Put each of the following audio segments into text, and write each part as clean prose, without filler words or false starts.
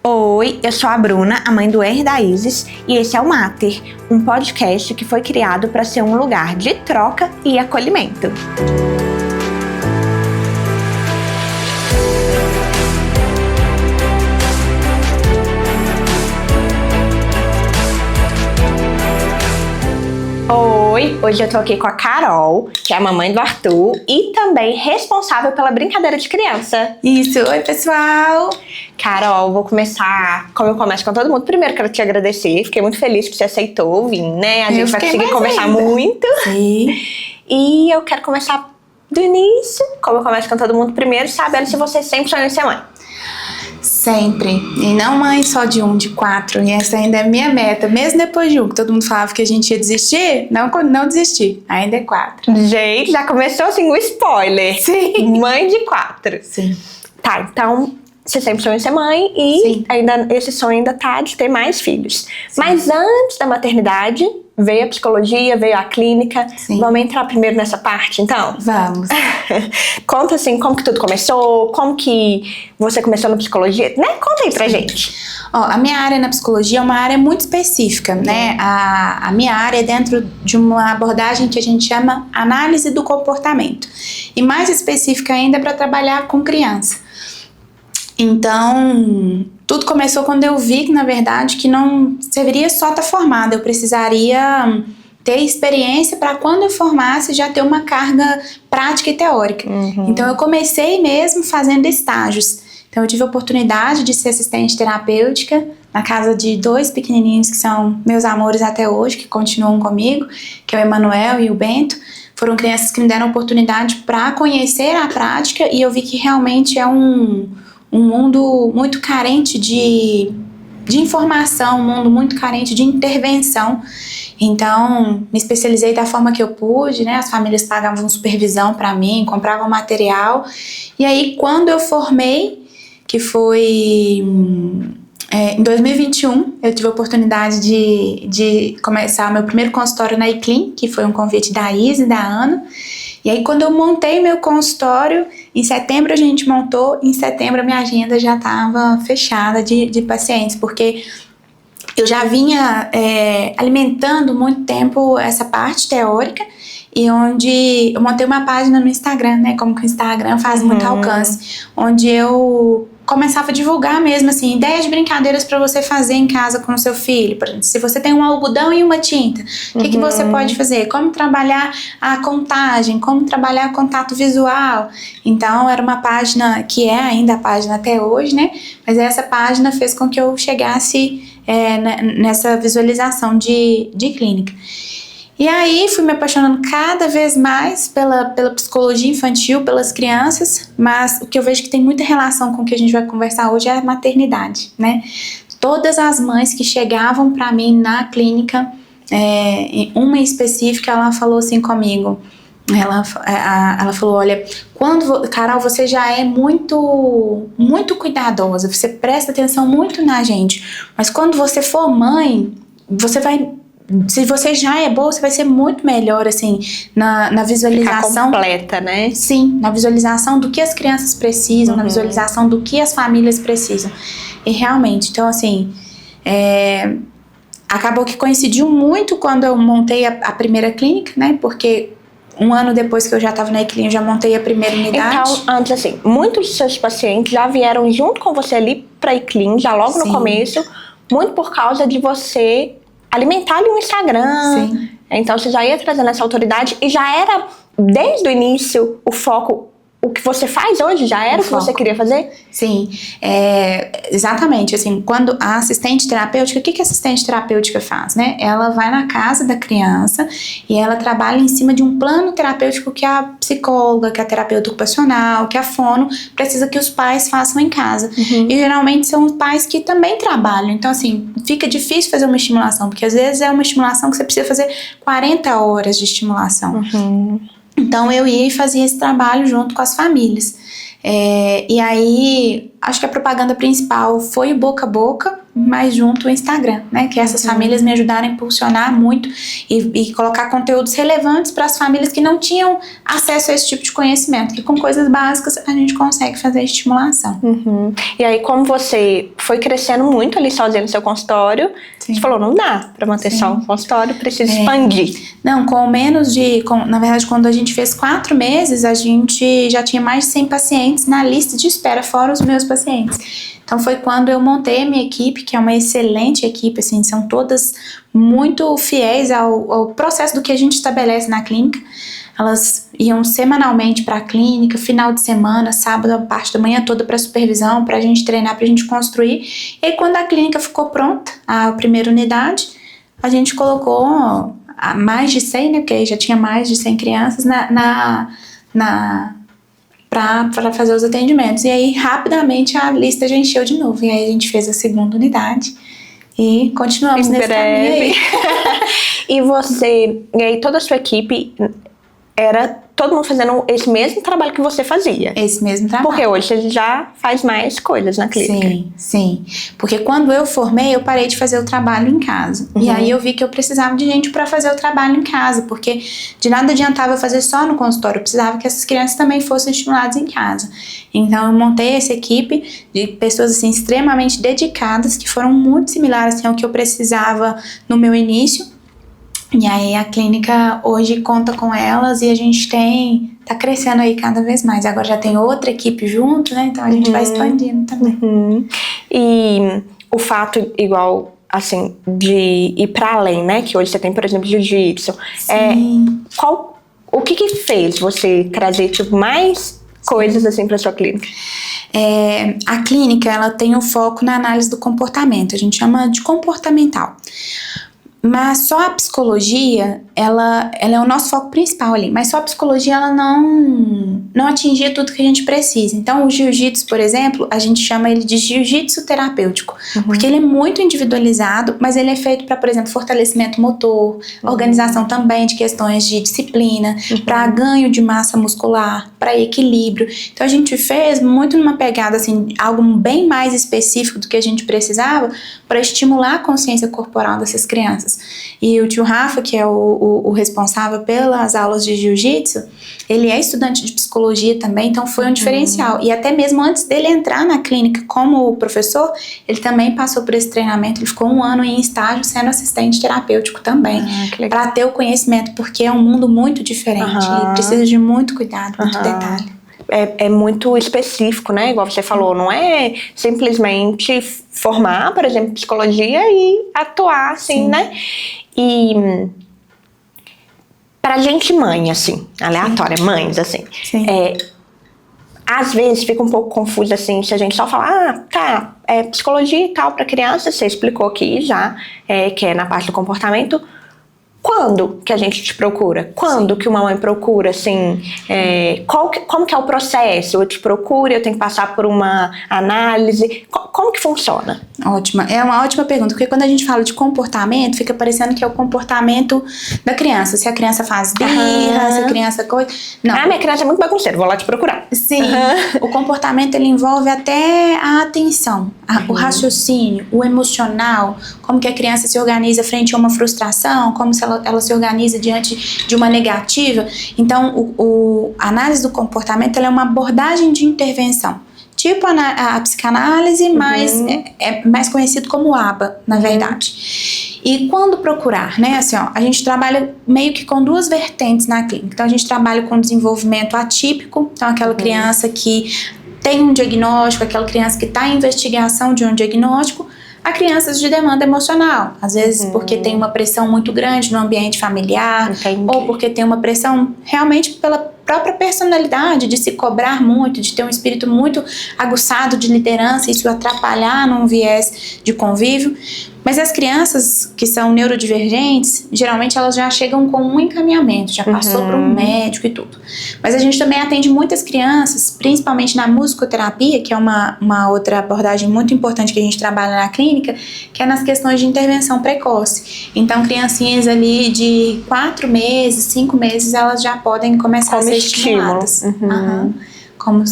Oi, eu sou a Bruna, a mãe do R da Isis, e esse é o Mater, um podcast que foi criado para ser um lugar de troca e acolhimento. Oi, hoje eu tô aqui com a Carol, que é a mamãe do Arthur e também responsável pela brincadeira de criança. Isso, oi pessoal! Carol, vou começar como eu começo com todo mundo. Primeiro quero te agradecer, fiquei muito feliz que você aceitou vir, né? A gente vai conseguir conversar muito. Sim. E eu quero começar do início, como eu começo com todo mundo primeiro, sabendo se você sempre sonhou em ser mãe. Sempre. E não mãe só de 1, de 4. E essa ainda é minha meta. Mesmo depois de 1, que todo mundo falava que a gente ia desistir, não desisti. Ainda é 4. Gente, já começou assim o spoiler. Sim. Mãe de 4. Sim. Tá, então você sempre sonhou em ser mãe e Sim. ainda, esse sonho ainda tá de ter mais filhos. Sim. Mas antes da maternidade, veio a psicologia, veio a clínica. Sim. Vamos entrar primeiro nessa parte, então? Vamos. Conta assim, como que tudo começou, como que você começou na psicologia, né? Conta aí pra gente. Ó, a minha área na psicologia é uma área muito específica, né? A minha área é dentro de uma abordagem que a gente chama análise do comportamento. E mais específica ainda para trabalhar com criança. Então, tudo começou quando eu vi que, na verdade, que não serviria só estar formada. Eu precisaria ter experiência para quando eu formasse já ter uma carga prática e teórica. Então, eu comecei mesmo fazendo estágios. Então, eu tive a oportunidade de ser assistente terapêutica na casa de 2 pequenininhos que são meus amores até hoje, que continuam comigo, que é o Emanuel e o Bento. Foram crianças que me deram a oportunidade para conhecer a prática e eu vi que realmente é um mundo muito carente de informação, um mundo muito carente de intervenção. Então, me especializei da forma que eu pude, né? As famílias pagavam supervisão para mim, compravam material. E aí, quando eu formei, que foi em 2021, eu tive a oportunidade de começar meu primeiro consultório na ICLIN, que foi um convite da Isa e da Ana. E aí, quando eu montei meu consultório, em setembro a gente montou, em setembro a minha agenda já estava fechada de pacientes, porque eu já vinha alimentando muito tempo essa parte teórica, e onde eu montei uma página no Instagram, né, como que o Instagram faz muito alcance, onde eu começava a divulgar mesmo, assim, ideias de brincadeiras para você fazer em casa com o seu filho. Por exemplo, se você tem um algodão e uma tinta, o que você pode fazer? Como trabalhar a contagem, como trabalhar contato visual. Então, era uma página que é ainda a página até hoje, né? Mas essa página fez com que eu chegasse nessa visualização de clínica. E aí fui me apaixonando cada vez mais pela psicologia infantil, pelas crianças, mas o que eu vejo que tem muita relação com o que a gente vai conversar hoje é a maternidade, né? Todas as mães que chegavam para mim na clínica, uma em específica, ela falou assim comigo, ela falou, olha, Carol, você já é muito cuidadosa, você presta atenção muito na gente, mas quando você for mãe, se você já é boa, você vai ser muito melhor, assim, na visualização. Ficar completa, né? Sim, na visualização do que as crianças precisam, na visualização do que as famílias precisam. E realmente, então, assim, acabou que coincidiu muito quando eu montei a primeira clínica, né? Porque 1 ano depois que eu já estava na clínica, eu já montei a primeira unidade. Então, antes assim, muitos dos seus pacientes já vieram junto com você ali pra clínica, já logo no começo, muito por causa de você alimentar ali um Instagram. Sim. Então você já ia trazendo essa autoridade e já era desde o início o foco. O que você faz hoje já era o que você queria fazer? Sim, exatamente, assim, quando a assistente terapêutica, o que a assistente terapêutica faz, né? Ela vai na casa da criança e ela trabalha em cima de um plano terapêutico que a psicóloga, que a terapeuta ocupacional, que a fono precisa que os pais façam em casa. E geralmente são os pais que também trabalham, então assim, fica difícil fazer uma estimulação, porque às vezes é uma estimulação que você precisa fazer 40 horas de estimulação. Então eu ia e fazia esse trabalho junto com as famílias. E aí, acho que a propaganda principal foi o boca a boca, mais junto o Instagram, né? Que essas famílias me ajudaram a impulsionar muito e colocar conteúdos relevantes para as famílias que não tinham acesso a esse tipo de conhecimento, que com coisas básicas a gente consegue fazer estimulação. E aí, como você foi crescendo muito ali sozinha no seu consultório, você falou, não dá para manter só um consultório, precisa expandir. Não, na verdade, quando a gente fez 4 meses, a gente já tinha mais de 100 pacientes na lista de espera, fora os meus pacientes. Então foi quando eu montei a minha equipe, que é uma excelente equipe, assim, são todas muito fiéis ao processo do que a gente estabelece na clínica. Elas iam semanalmente para a clínica, final de semana, sábado, a parte da manhã toda para supervisão, para a gente treinar, para a gente construir. E aí, quando a clínica ficou pronta, a primeira unidade, a gente colocou mais de 100, né, porque aí já tinha mais de 100 crianças para fazer os atendimentos. E aí, rapidamente, a lista já encheu de novo. E aí, a gente fez a segunda unidade e continuamos nesse caminho aí. E aí toda a sua equipe era todo mundo fazendo esse mesmo trabalho que você fazia? Esse mesmo trabalho. Porque hoje você já faz mais coisas na clínica. Sim. Porque quando eu formei, eu parei de fazer o trabalho em casa. E aí eu vi que eu precisava de gente para fazer o trabalho em casa, porque de nada adiantava eu fazer só no consultório, eu precisava que essas crianças também fossem estimuladas em casa. Então eu montei essa equipe de pessoas assim extremamente dedicadas, que foram muito similares assim, ao que eu precisava no meu início. E aí a clínica hoje conta com elas e a gente tá crescendo aí cada vez mais. Agora já tem outra equipe junto, né? Então a gente vai expandindo também. E o fato, igual, assim, de ir para além, né? Que hoje você tem, por exemplo, jiu-jitsu. O que fez você trazer, tipo, mais coisas, assim, para sua clínica? A clínica, ela tem um foco na análise do comportamento. A gente chama de comportamental. Mas só a psicologia, ela é o nosso foco principal ali. Mas só a psicologia, ela não atingia tudo que a gente precisa. Então, o jiu-jitsu, por exemplo, a gente chama ele de jiu-jitsu terapêutico. Porque ele é muito individualizado, mas ele é feito para, por exemplo, fortalecimento motor, organização também de questões de disciplina, para ganho de massa muscular, para equilíbrio. Então, a gente fez muito numa pegada, assim, algo bem mais específico do que a gente precisava para estimular a consciência corporal dessas crianças. E o tio Rafa, que é o responsável pelas aulas de jiu-jitsu, ele é estudante de psicologia também, então foi um diferencial. E até mesmo antes dele entrar na clínica como professor, ele também passou por esse treinamento, ele ficou 1 ano em estágio sendo assistente terapêutico também, para ter o conhecimento, porque é um mundo muito diferente e precisa de muito cuidado, muito detalhe. É muito específico, né? Igual você falou, não é simplesmente formar, por exemplo, psicologia e atuar, assim, né? E pra gente mãe, assim, aleatória, mães, assim, às vezes fica um pouco confuso, assim, se a gente só falar, psicologia e tal pra criança, você explicou aqui já, que é na parte do comportamento. Quando que a gente te procura? Quando que uma mãe procura, assim, como que é o processo? Eu te procuro, eu tenho que passar por uma análise, como que funciona? É uma ótima pergunta, porque quando a gente fala de comportamento, fica parecendo que é o comportamento da criança, se a criança faz birra, se a criança coisa... Não. Minha criança é muito bagunceira, vou lá te procurar. Sim, o comportamento ele envolve até a atenção, o raciocínio, o emocional, como que a criança se organiza frente a uma frustração, como se ela se organiza diante de uma negativa. Então, a análise do comportamento ela é uma abordagem de intervenção. Tipo a psicanálise, mas é mais conhecido como ABA, na verdade. E quando procurar, né? Assim, a gente trabalha meio que com 2 vertentes na clínica. Então, a gente trabalha com desenvolvimento atípico, então aquela criança que tem um diagnóstico, aquela criança que está em investigação de um diagnóstico, a crianças de demanda emocional, às vezes porque tem uma pressão muito grande no ambiente familiar, ou porque tem uma pressão realmente pela própria personalidade, de se cobrar muito, de ter um espírito muito aguçado de liderança, isso atrapalhar num viés de convívio. Mas as crianças que são neurodivergentes, geralmente elas já chegam com um encaminhamento, já passou por um médico e tudo. Mas a gente também atende muitas crianças, principalmente na musicoterapia, que é uma outra abordagem muito importante que a gente trabalha na clínica, que é nas questões de intervenção precoce. Então, criancinhas ali de 4 meses, 5 meses, elas já podem começar a ser estimuladas. como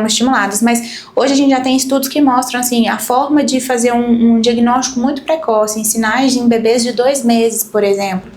estimuladas. Mas hoje a gente já tem estudos que mostram assim, a forma de fazer um diagnóstico muito precoce, em sinais em bebês de 2 meses, por exemplo.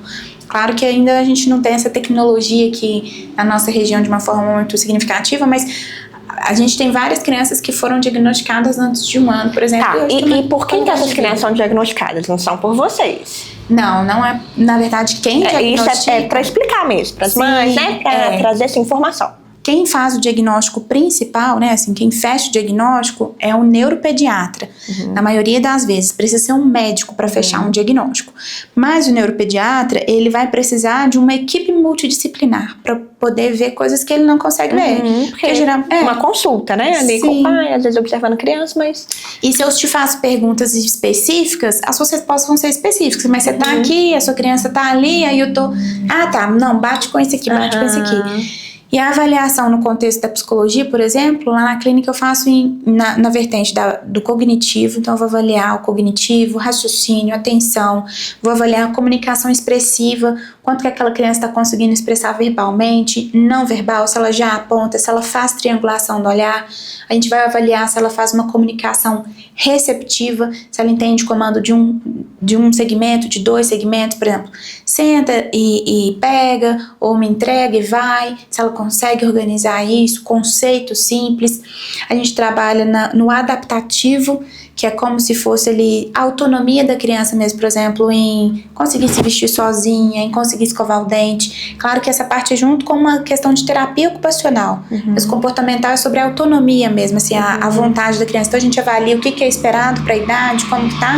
Claro que ainda a gente não tem essa tecnologia aqui na nossa região de uma forma muito significativa, mas a gente tem várias crianças que foram diagnosticadas antes de 1 ano, por exemplo. Tá, e por que essas crianças são diagnosticadas? Não são por vocês? Não é, na verdade, quem diagnostica... Isso é para explicar mesmo, para as mães, né? Para trazer essa informação. Quem faz o diagnóstico principal, né, assim, quem fecha o diagnóstico é o neuropediatra. Na maioria das vezes, precisa ser um médico para fechar um diagnóstico. Mas o neuropediatra, ele vai precisar de uma equipe multidisciplinar para poder ver coisas que ele não consegue ver. Porque uma consulta, né? Ali com o pai, às vezes observando a criança, mas... E se eu te faço perguntas específicas, as suas respostas vão ser específicas. Mas você tá aqui, a sua criança tá ali, aí eu tô... Ah, tá, não, bate com esse aqui, bate com esse aqui. E a avaliação no contexto da psicologia, por exemplo, lá na clínica eu faço na vertente do cognitivo. Então eu vou avaliar o cognitivo, raciocínio, atenção, vou avaliar a comunicação expressiva, quanto que aquela criança está conseguindo expressar verbalmente, não verbal, se ela já aponta, se ela faz triangulação do olhar. A gente vai avaliar se ela faz uma comunicação receptiva, se ela entende comando de um segmento, de 2 segmentos, por exemplo, senta e pega, ou me entrega e vai, se ela consegue organizar isso, conceito simples. A gente trabalha no adaptativo, que é como se fosse ali a autonomia da criança mesmo, por exemplo, em conseguir se vestir sozinha, em conseguir escovar o dente. Claro que essa parte é junto com uma questão de terapia ocupacional. Mas comportamental é sobre a autonomia mesmo, assim, a vontade da criança. Então a gente avalia o que é esperado para a idade, como que tá.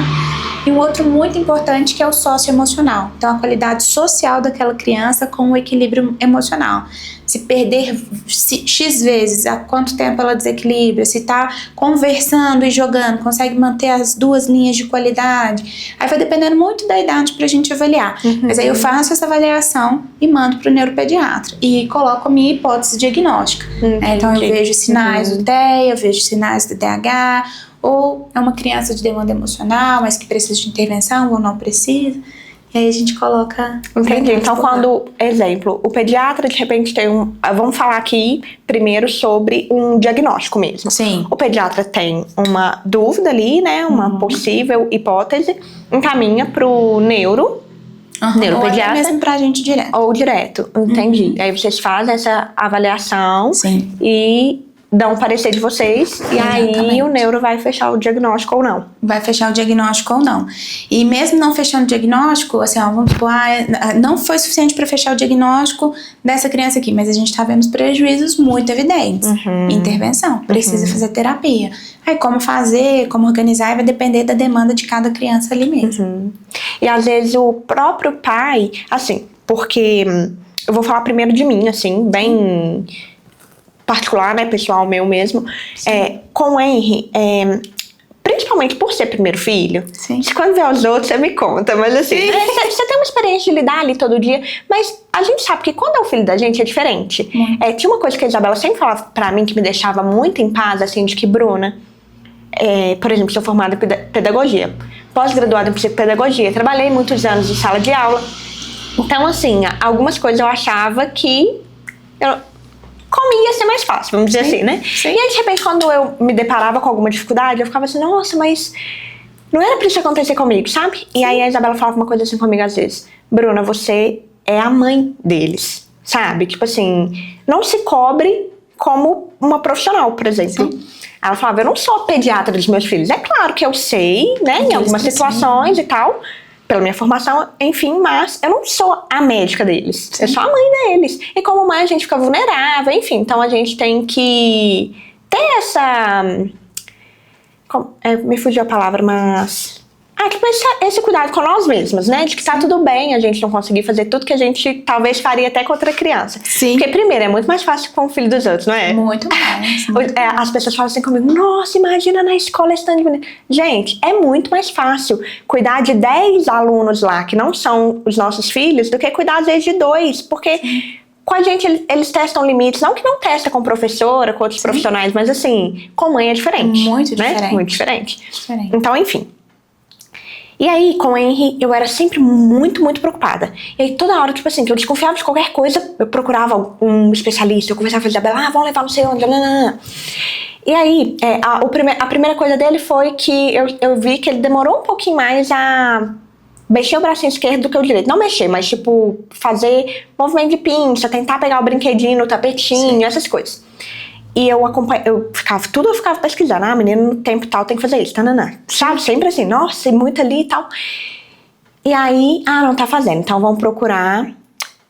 E um outro muito importante que é o socioemocional. Então a qualidade social daquela criança com o equilíbrio emocional. Se perder X vezes, há quanto tempo ela desequilibra, se tá conversando e jogando, consegue manter as 2 linhas de qualidade. Aí vai dependendo muito da idade pra gente avaliar. Mas aí eu faço essa avaliação e mando pro neuropediatra. E coloco a minha hipótese diagnóstica. Então eu vejo sinais do TEA, eu vejo sinais do TDAH, ou é uma criança de demanda emocional, mas que precisa de intervenção ou não precisa. E aí a gente coloca... Entendi. Então, quando, exemplo, o pediatra de repente tem vamos falar aqui primeiro sobre um diagnóstico mesmo. Sim. O pediatra tem uma dúvida ali, né? Uma possível hipótese, encaminha pro neuropediatra. Ou até mesmo pra gente direto. Ou direto, entendi. Aí vocês fazem essa avaliação. Sim. E dão um parecer de vocês, e aí o neuro vai fechar o diagnóstico ou não. Vai fechar o diagnóstico ou não. E mesmo não fechando o diagnóstico, assim, ó, vamos supor, não foi suficiente para fechar o diagnóstico dessa criança aqui, mas a gente tá vendo prejuízos muito evidentes. Intervenção, precisa fazer terapia. Aí como fazer, como organizar, vai depender da demanda de cada criança ali mesmo. E às vezes o próprio pai, assim, porque eu vou falar primeiro de mim, assim, bem... particular, né, pessoal meu mesmo, com o Henry, principalmente por ser primeiro filho, se quando vê os outros você me conta, mas assim, você tem uma experiência de lidar ali todo dia, mas a gente sabe que quando é o filho da gente é diferente. Tinha uma coisa que a Isabela sempre falava pra mim que me deixava muito em paz, assim, de que, Bruna, por exemplo, sou formada em pedagogia, pós-graduada em psicopedagogia, trabalhei muitos anos em sala de aula, então assim, algumas coisas eu achava que comigo ia ser mais fácil, vamos dizer assim, né? E aí, de repente, quando eu me deparava com alguma dificuldade, eu ficava assim, nossa, mas não era pra isso acontecer comigo, sabe? E aí a Isabela falava uma coisa assim comigo às vezes, Bruna, você é a mãe deles, sabe? Tipo assim, não se cobre como uma profissional, por exemplo. Ela falava, eu não sou pediatra dos meus filhos. É claro que eu sei, né, em algumas situações e tal, pela minha formação, enfim, mas eu não sou a médica deles. Eu sou a mãe deles. E como mãe a gente fica vulnerável, enfim. Então a gente tem que ter essa... me fugiu a palavra, mas... tipo, esse cuidado com nós mesmos, né? De que tá tudo bem a gente não conseguir fazer tudo que a gente talvez faria até com outra criança. Porque, primeiro, é muito mais fácil com o filho dos outros, não é? Muito mais. As pessoas falam assim comigo, nossa, imagina na escola esse tanto de menino. Gente, é muito mais fácil cuidar de 10 alunos lá, que não são os nossos filhos, do que cuidar, às vezes, de 2. Porque... com a gente, eles testam limites, não que não testa com professora, com outros profissionais, mas assim, com mãe é diferente. Muito diferente. Muito diferente. Então, enfim. E aí, com o Henry, eu era sempre muito, muito preocupada. E aí, toda hora, tipo assim, que eu desconfiava de qualquer coisa, eu procurava um especialista, eu conversava com a Isabela, vamos levar não sei onde, nanana. E aí, a primeira coisa dele foi que eu vi que ele demorou um pouquinho mais a mexer o bracinho esquerdo do que o direito. Não mexer, mas tipo, fazer movimento de pinça, tentar pegar o brinquedinho no tapetinho, essas coisas. E eu ficava pesquisando. Menino, no tempo tal tem que fazer isso, tananã. Sabe, sempre assim, nossa, e muito ali e tal. E aí, não tá fazendo, então vamos procurar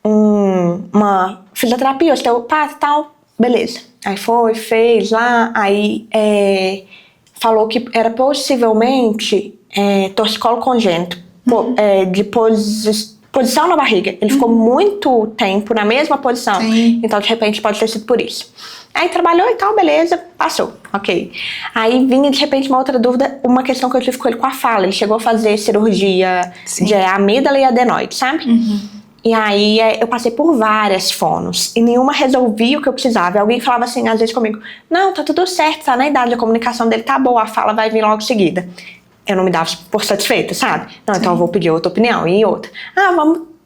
uma fisioterapia, osteopata e tal. Beleza. Aí fez lá, aí falou que era possivelmente torcicolo congênito, de posição na barriga. Ele ficou muito tempo na mesma posição, então de repente pode ter sido por isso. Aí trabalhou e tal, beleza, passou, ok. Aí vinha de repente uma outra dúvida, uma questão que eu tive com ele com a fala. Ele chegou a fazer cirurgia de amígdala e adenoide, sabe? E aí eu passei por várias fonos e nenhuma resolvia o que eu precisava. E alguém falava assim, às vezes comigo, não, tá tudo certo, tá na idade, a comunicação dele tá boa, a fala vai vir logo em seguida. Eu não me dava por satisfeita, sabe? Não, então eu vou pedir outra opinião e outra.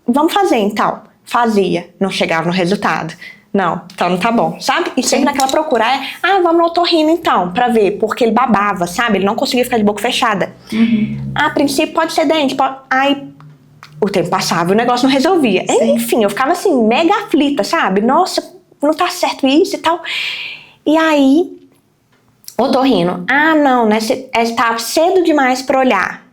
Vamos fazer então. Fazia, não chegava no resultado. Não, então não tá bom, sabe? E sempre naquela procura, vamos no otorrino então, pra ver, porque ele babava, sabe? Ele não conseguia ficar de boca fechada. A princípio pode ser dente, aí o tempo passava e o negócio não resolvia. Enfim, eu ficava assim, mega aflita, sabe? Nossa, não tá certo isso e tal. E aí, otorrino, não, né? Tá cedo demais pra olhar.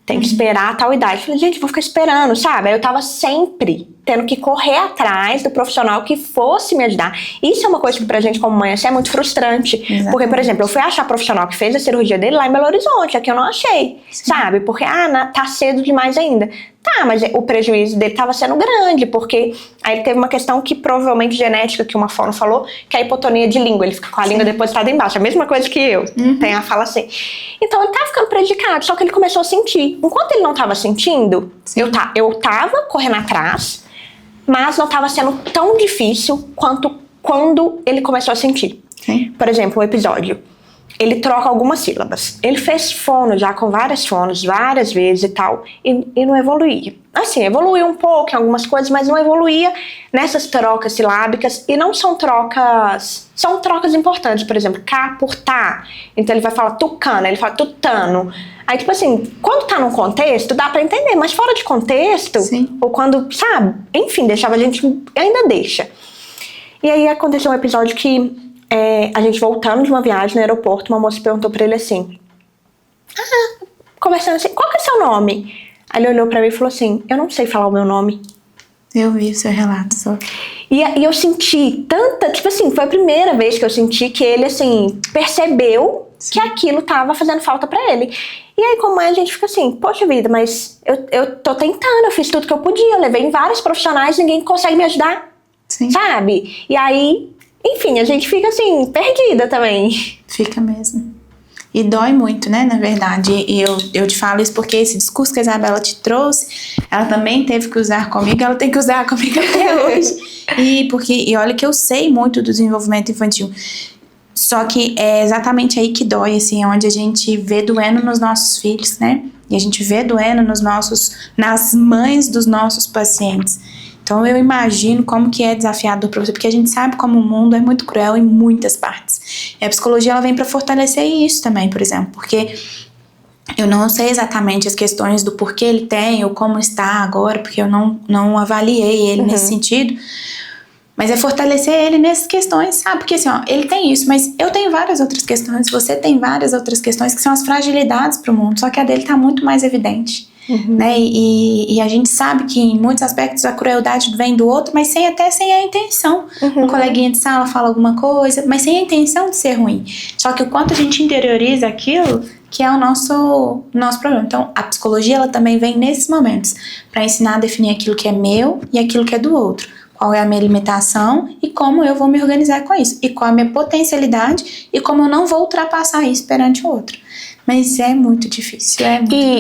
Tem que esperar a tal idade. Eu falei, gente, vou ficar esperando, sabe? Aí eu tava sempre tendo que correr atrás do profissional que fosse me ajudar. Isso é uma coisa que pra gente como mãe assim, é muito frustrante. Exatamente. Porque, por exemplo, eu fui achar profissional que fez a cirurgia dele lá em Belo Horizonte, aqui eu não achei, sabe? Porque, tá cedo demais ainda. Tá, mas o prejuízo dele tava sendo grande, porque aí ele teve uma questão que provavelmente genética, que uma fono falou, que é a hipotonia de língua, ele fica com a língua depositada embaixo, a mesma coisa que eu, tem a fala assim. Então ele tava ficando prejudicado, só que ele começou a sentir. Enquanto ele não tava sentindo, eu tava correndo atrás, mas não tava sendo tão difícil quanto quando ele começou a sentir. Por exemplo, um episódio. Ele troca algumas sílabas. Ele fez fono já com várias fonos, várias vezes e tal, e não evoluía. Assim, evoluiu um pouco em algumas coisas, mas não evoluía nessas trocas silábicas, e não são trocas... São trocas importantes, por exemplo, cá por tá. Então ele vai falar tucano, ele fala tutano. Aí, tipo assim, quando tá num contexto, dá pra entender, mas fora de contexto, ou quando, sabe? Enfim, deixava a gente... Ainda deixa. E aí aconteceu um episódio que... a gente voltando de uma viagem no aeroporto, uma moça perguntou pra ele assim, conversando assim, qual que é seu nome? Aí ele olhou pra mim e falou assim, eu não sei falar o meu nome. Eu vi o seu relato só. E eu senti tanta, tipo assim, foi a primeira vez que eu senti que ele, assim, percebeu que aquilo tava fazendo falta pra ele. E aí, como a gente fica assim, poxa vida, mas eu tô tentando, eu fiz tudo que eu podia, eu levei em vários profissionais, ninguém consegue me ajudar, sabe? E aí... Enfim, a gente fica assim, perdida também. Fica mesmo. E dói muito, né, na verdade. E eu te falo isso porque esse discurso que a Isabela te trouxe, ela também teve que usar comigo, ela tem que usar comigo até hoje. E olha que eu sei muito do desenvolvimento infantil. Só que é exatamente aí que dói, assim, onde a gente vê doendo nos nossos filhos, né? E a gente vê doendo nas mães dos nossos pacientes. Então eu imagino como que é desafiador para você, porque a gente sabe como o mundo é muito cruel em muitas partes. E a psicologia ela vem para fortalecer isso também, por exemplo, porque eu não sei exatamente as questões do porquê ele tem ou como está agora, porque eu não avaliei ele nesse sentido, mas é fortalecer ele nessas questões, sabe? Porque assim, ele tem isso, mas eu tenho várias outras questões, você tem várias outras questões que são as fragilidades para o mundo, só que a dele está muito mais evidente. Né? E a gente sabe que em muitos aspectos a crueldade vem do outro, mas sem a intenção. Um coleguinha de sala fala alguma coisa, mas sem a intenção de ser ruim. Só que o quanto a gente interioriza aquilo, que é o nosso problema. Então a psicologia ela também vem nesses momentos para ensinar a definir aquilo que é meu e aquilo que é do outro. Qual é a minha limitação e como eu vou me organizar com isso. E qual é a minha potencialidade e como eu não vou ultrapassar isso perante o outro. Mas é muito difícil.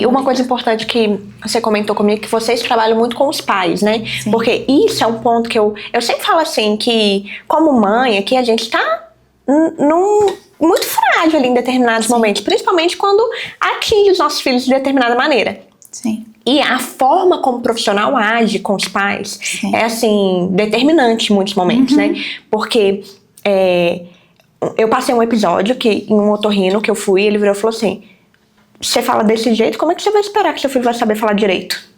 Uma coisa importante que você comentou comigo, é que vocês trabalham muito com os pais, né? Sim. Porque isso é um ponto que eu sempre falo assim, que como mãe aqui a gente tá muito frágil ali em determinados momentos. Principalmente quando atinge os nossos filhos de determinada maneira. Sim. E a forma como o profissional age com os pais é, assim, determinante em muitos momentos, né? Porque eu passei um episódio que, em um otorrino que eu fui, ele virou e falou assim, você fala desse jeito, como é que você vai esperar que seu filho vai saber falar direito?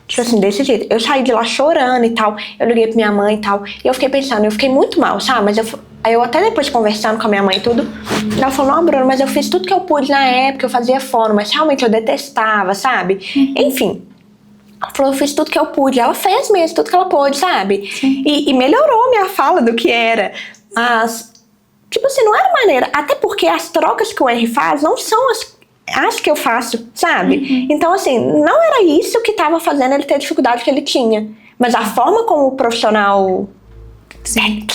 Tipo assim, desse jeito. Eu saí de lá chorando e tal, eu liguei pra minha mãe e tal, e eu fiquei pensando, eu fiquei muito mal, sabe? Mas aí eu até depois conversando com a minha mãe e tudo, ela falou, não, Bruno, mas eu fiz tudo que eu pude na época, eu fazia fono, mas realmente eu detestava, sabe? Enfim, ela falou, eu fiz tudo que eu pude, ela fez mesmo tudo que ela pôde, sabe? E melhorou a minha fala do que era, mas, tipo assim, não era maneira, até porque as trocas que o Henry faz não são as que eu faço, sabe? Então, assim, não era isso que tava fazendo ele ter a dificuldade que ele tinha. Mas a forma como o profissional, sabe,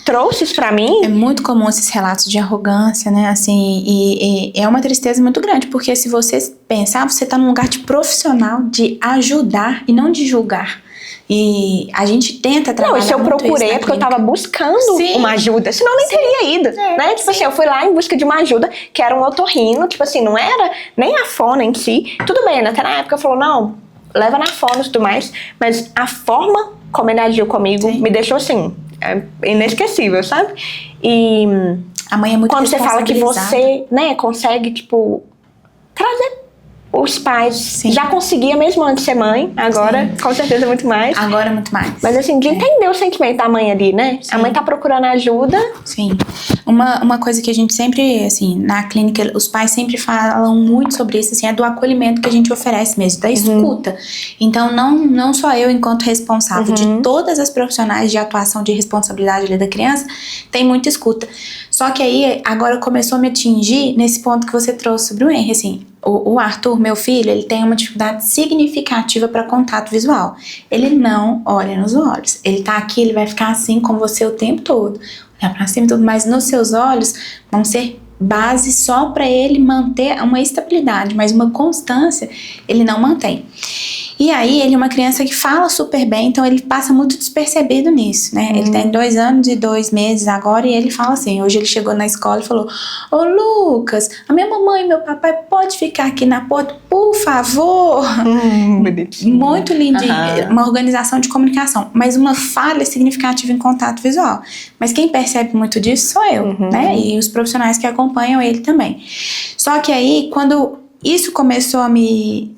trouxe isso pra mim... É muito comum esses relatos de arrogância, né? Assim, e é uma tristeza muito grande, porque se você pensar, você tá num lugar de profissional, de ajudar e não de julgar. E a gente tenta trabalhar. Não, e se eu procurei é porque eu tava buscando uma ajuda, senão eu nem teria ido, né? Tipo assim, eu fui lá em busca de uma ajuda, que era um otorrino, tipo assim, não era nem a fono em si. Tudo bem, até na época falou, não, leva na fono e tudo mais, mas a forma como ele agiu comigo me deixou assim, inesquecível, sabe? E a mãe é muito quando você fala que você, né, consegue, tipo, trazer os pais, já conseguia mesmo antes de ser mãe, agora com certeza muito mais. Agora muito mais. Mas assim, de entender o sentimento da mãe ali, né? A mãe tá procurando ajuda. Sim. Uma coisa que a gente sempre, assim, na clínica, os pais sempre falam muito sobre isso, assim, é do acolhimento que a gente oferece mesmo, da escuta. Então, não só eu, enquanto responsável de todas as profissionais de atuação de responsabilidade ali da criança, tem muita escuta. Só que aí, agora começou a me atingir nesse ponto que você trouxe sobre o Henry, assim, o Arthur, meu filho, ele tem uma dificuldade significativa para contato visual. Ele não olha nos olhos. Ele tá aqui, ele vai ficar assim com você o tempo todo. Olhar pra cima e tudo, mas nos seus olhos vão ser base só para ele manter uma estabilidade, mas uma constância ele não mantém. E aí ele é uma criança que fala super bem, então ele passa muito despercebido nisso, né? Ele tem 2 anos e 2 meses agora e ele fala assim, hoje ele chegou na escola e falou, ô Lucas, a minha mamãe e meu papai pode ficar aqui na porta, por favor? Muito lindo, uma organização de comunicação, mas uma falha significativa em contato visual. Mas quem percebe muito disso sou eu, né? E os profissionais que acompanham ele também. Só que aí, quando isso começou a me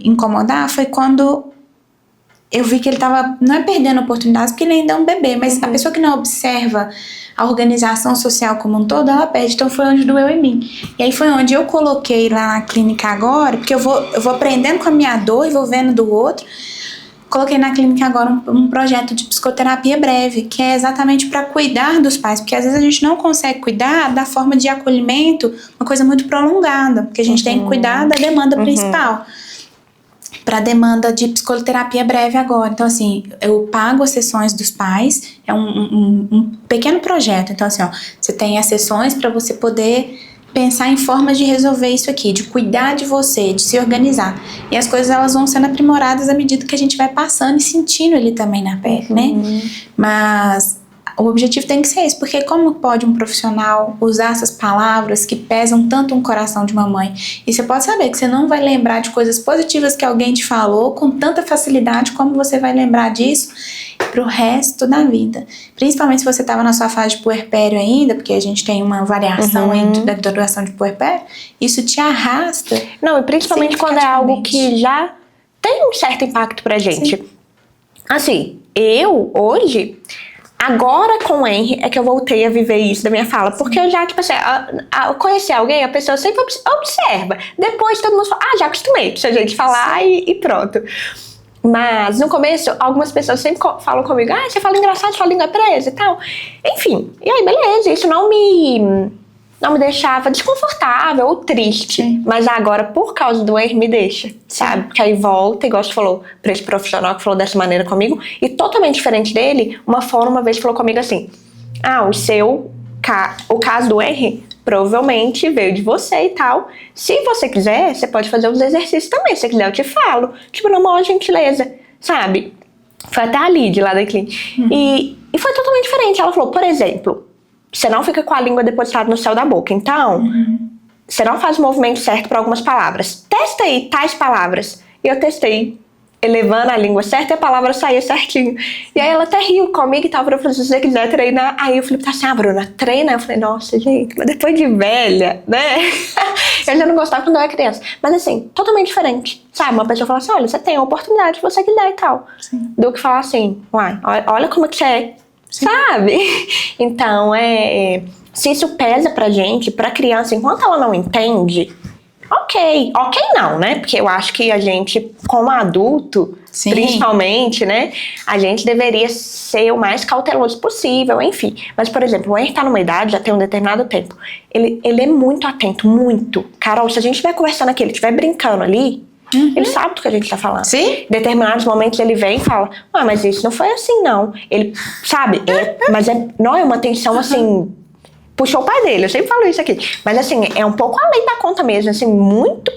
incomodar, foi quando eu vi que ele tava, não é perdendo oportunidades, porque ele ainda é um bebê, mas a pessoa que não observa a organização social como um todo, ela perde. Então foi onde doeu em mim. E aí foi onde eu coloquei lá na clínica agora, porque eu vou aprendendo com a minha dor e vou vendo do outro. Coloquei na clínica agora um projeto de psicoterapia breve, que é exatamente para cuidar dos pais, porque às vezes a gente não consegue cuidar da forma de acolhimento, uma coisa muito prolongada, porque a gente tem que cuidar da demanda principal. Para a demanda de psicoterapia breve agora. Então, assim, eu pago as sessões dos pais, é um pequeno projeto. Então, assim, ó, você tem as sessões para você poder pensar em formas de resolver isso aqui, de cuidar de você, de se organizar. E as coisas, elas vão sendo aprimoradas à medida que a gente vai passando e sentindo ele também na pele, né? Mas o objetivo tem que ser esse, porque como pode um profissional usar essas palavras que pesam tanto um coração de uma mãe? E você pode saber que você não vai lembrar de coisas positivas que alguém te falou com tanta facilidade como você vai lembrar disso pro resto da vida. Principalmente se você estava na sua fase de puerpério ainda, porque a gente tem uma variação da duração de puerpério, isso te arrasta. Não, e principalmente quando é algo que já tem um certo impacto pra gente. Sim. Assim, eu, hoje, agora com o Henry é que eu voltei a viver isso da minha fala, porque eu já, tipo assim, eu conheci alguém, a pessoa sempre observa. Depois todo mundo fala, já acostumei, se a gente falar e pronto. Mas no começo, algumas pessoas sempre falam comigo, você fala engraçado, sua língua é presa e tal. Enfim, e aí beleza, isso não me deixava desconfortável ou triste. Sim. Mas agora, por causa do Henry, me deixa, sabe? Porque aí volta, igual você falou, pra esse profissional que falou dessa maneira comigo, e totalmente diferente dele, uma vez falou comigo assim, o caso do Henry provavelmente veio de você e tal. Se você quiser, você pode fazer os exercícios também. Se você quiser, eu te falo. Tipo, na maior gentileza, sabe? Foi até a Lid lá da clínica. E foi totalmente diferente. Ela falou, por exemplo, você não fica com a língua depositada no céu da boca. Então, você não faz o movimento certo para algumas palavras. Testa aí tais palavras. E eu testei, elevando a língua certa e a palavra saía certinho. E aí ela até riu comigo e tal, eu falei, se você quiser treinar. Aí eu falei, tá assim, Bruna, treina. Eu falei, nossa, gente, mas depois de velha, né? Eu já não gostava quando eu era criança. Mas assim, totalmente diferente, sabe? Uma pessoa fala assim, olha, você tem a oportunidade se você quiser e tal. Sim. Do que falar assim, uai, olha como é que você é, sim, sabe? Então, se isso pesa pra gente, pra criança, enquanto ela não entende... Ok não, né? Porque eu acho que a gente, como adulto, sim, principalmente, né? A gente deveria ser o mais cauteloso possível, enfim. Mas, por exemplo, o Henry tá numa idade, já tem um determinado tempo. Ele é muito atento, muito. Carol, se a gente estiver conversando aqui, ele estiver brincando ali, ele sabe do que a gente tá falando. Sim. Em determinados momentos ele vem e fala, mas isso não foi assim, não. Ele, sabe? Mas não é uma tensão assim... Puxou o pai dele, eu sempre falo isso aqui. Mas assim, é um pouco além da conta mesmo, assim, muito...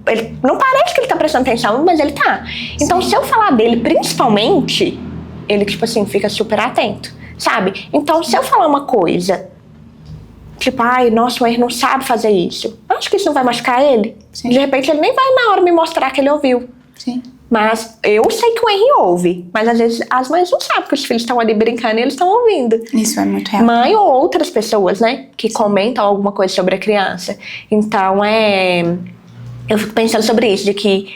Ele, não parece que ele tá prestando atenção, mas ele tá. Então, sim, se eu falar dele, principalmente, ele, tipo assim, fica super atento, sabe? Então, se eu falar uma coisa, tipo, nossa, o Henry não sabe fazer isso. Acho que isso não vai machucar ele. Sim. De repente, ele nem vai na hora me mostrar que ele ouviu. Sim. Mas eu sei que o Henry ouve, mas às vezes as mães não sabem que os filhos estão ali brincando e eles estão ouvindo. Isso é muito real. Mãe ou outras pessoas, né, que comentam alguma coisa sobre a criança. Então, eu fico pensando sobre isso, de que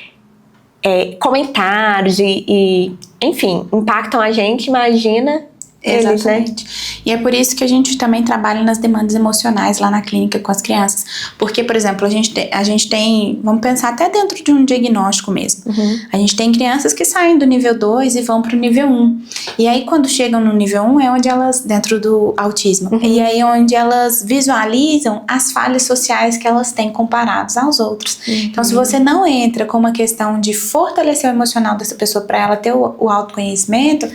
comentários enfim, impactam a gente, imagina... Exatamente. Eles, né? E é por isso que a gente também trabalha nas demandas emocionais lá na clínica com as crianças. Porque, por exemplo, a gente tem, vamos pensar até dentro de um diagnóstico mesmo. A gente tem crianças que saem do nível 2 e vão pro nível 1. E aí, quando chegam no nível 1, é onde elas, dentro do autismo, e aí é onde elas visualizam as falhas sociais que elas têm comparados aos outros. Então, se você não entra com uma questão de fortalecer o emocional dessa pessoa para ela ter o autoconhecimento,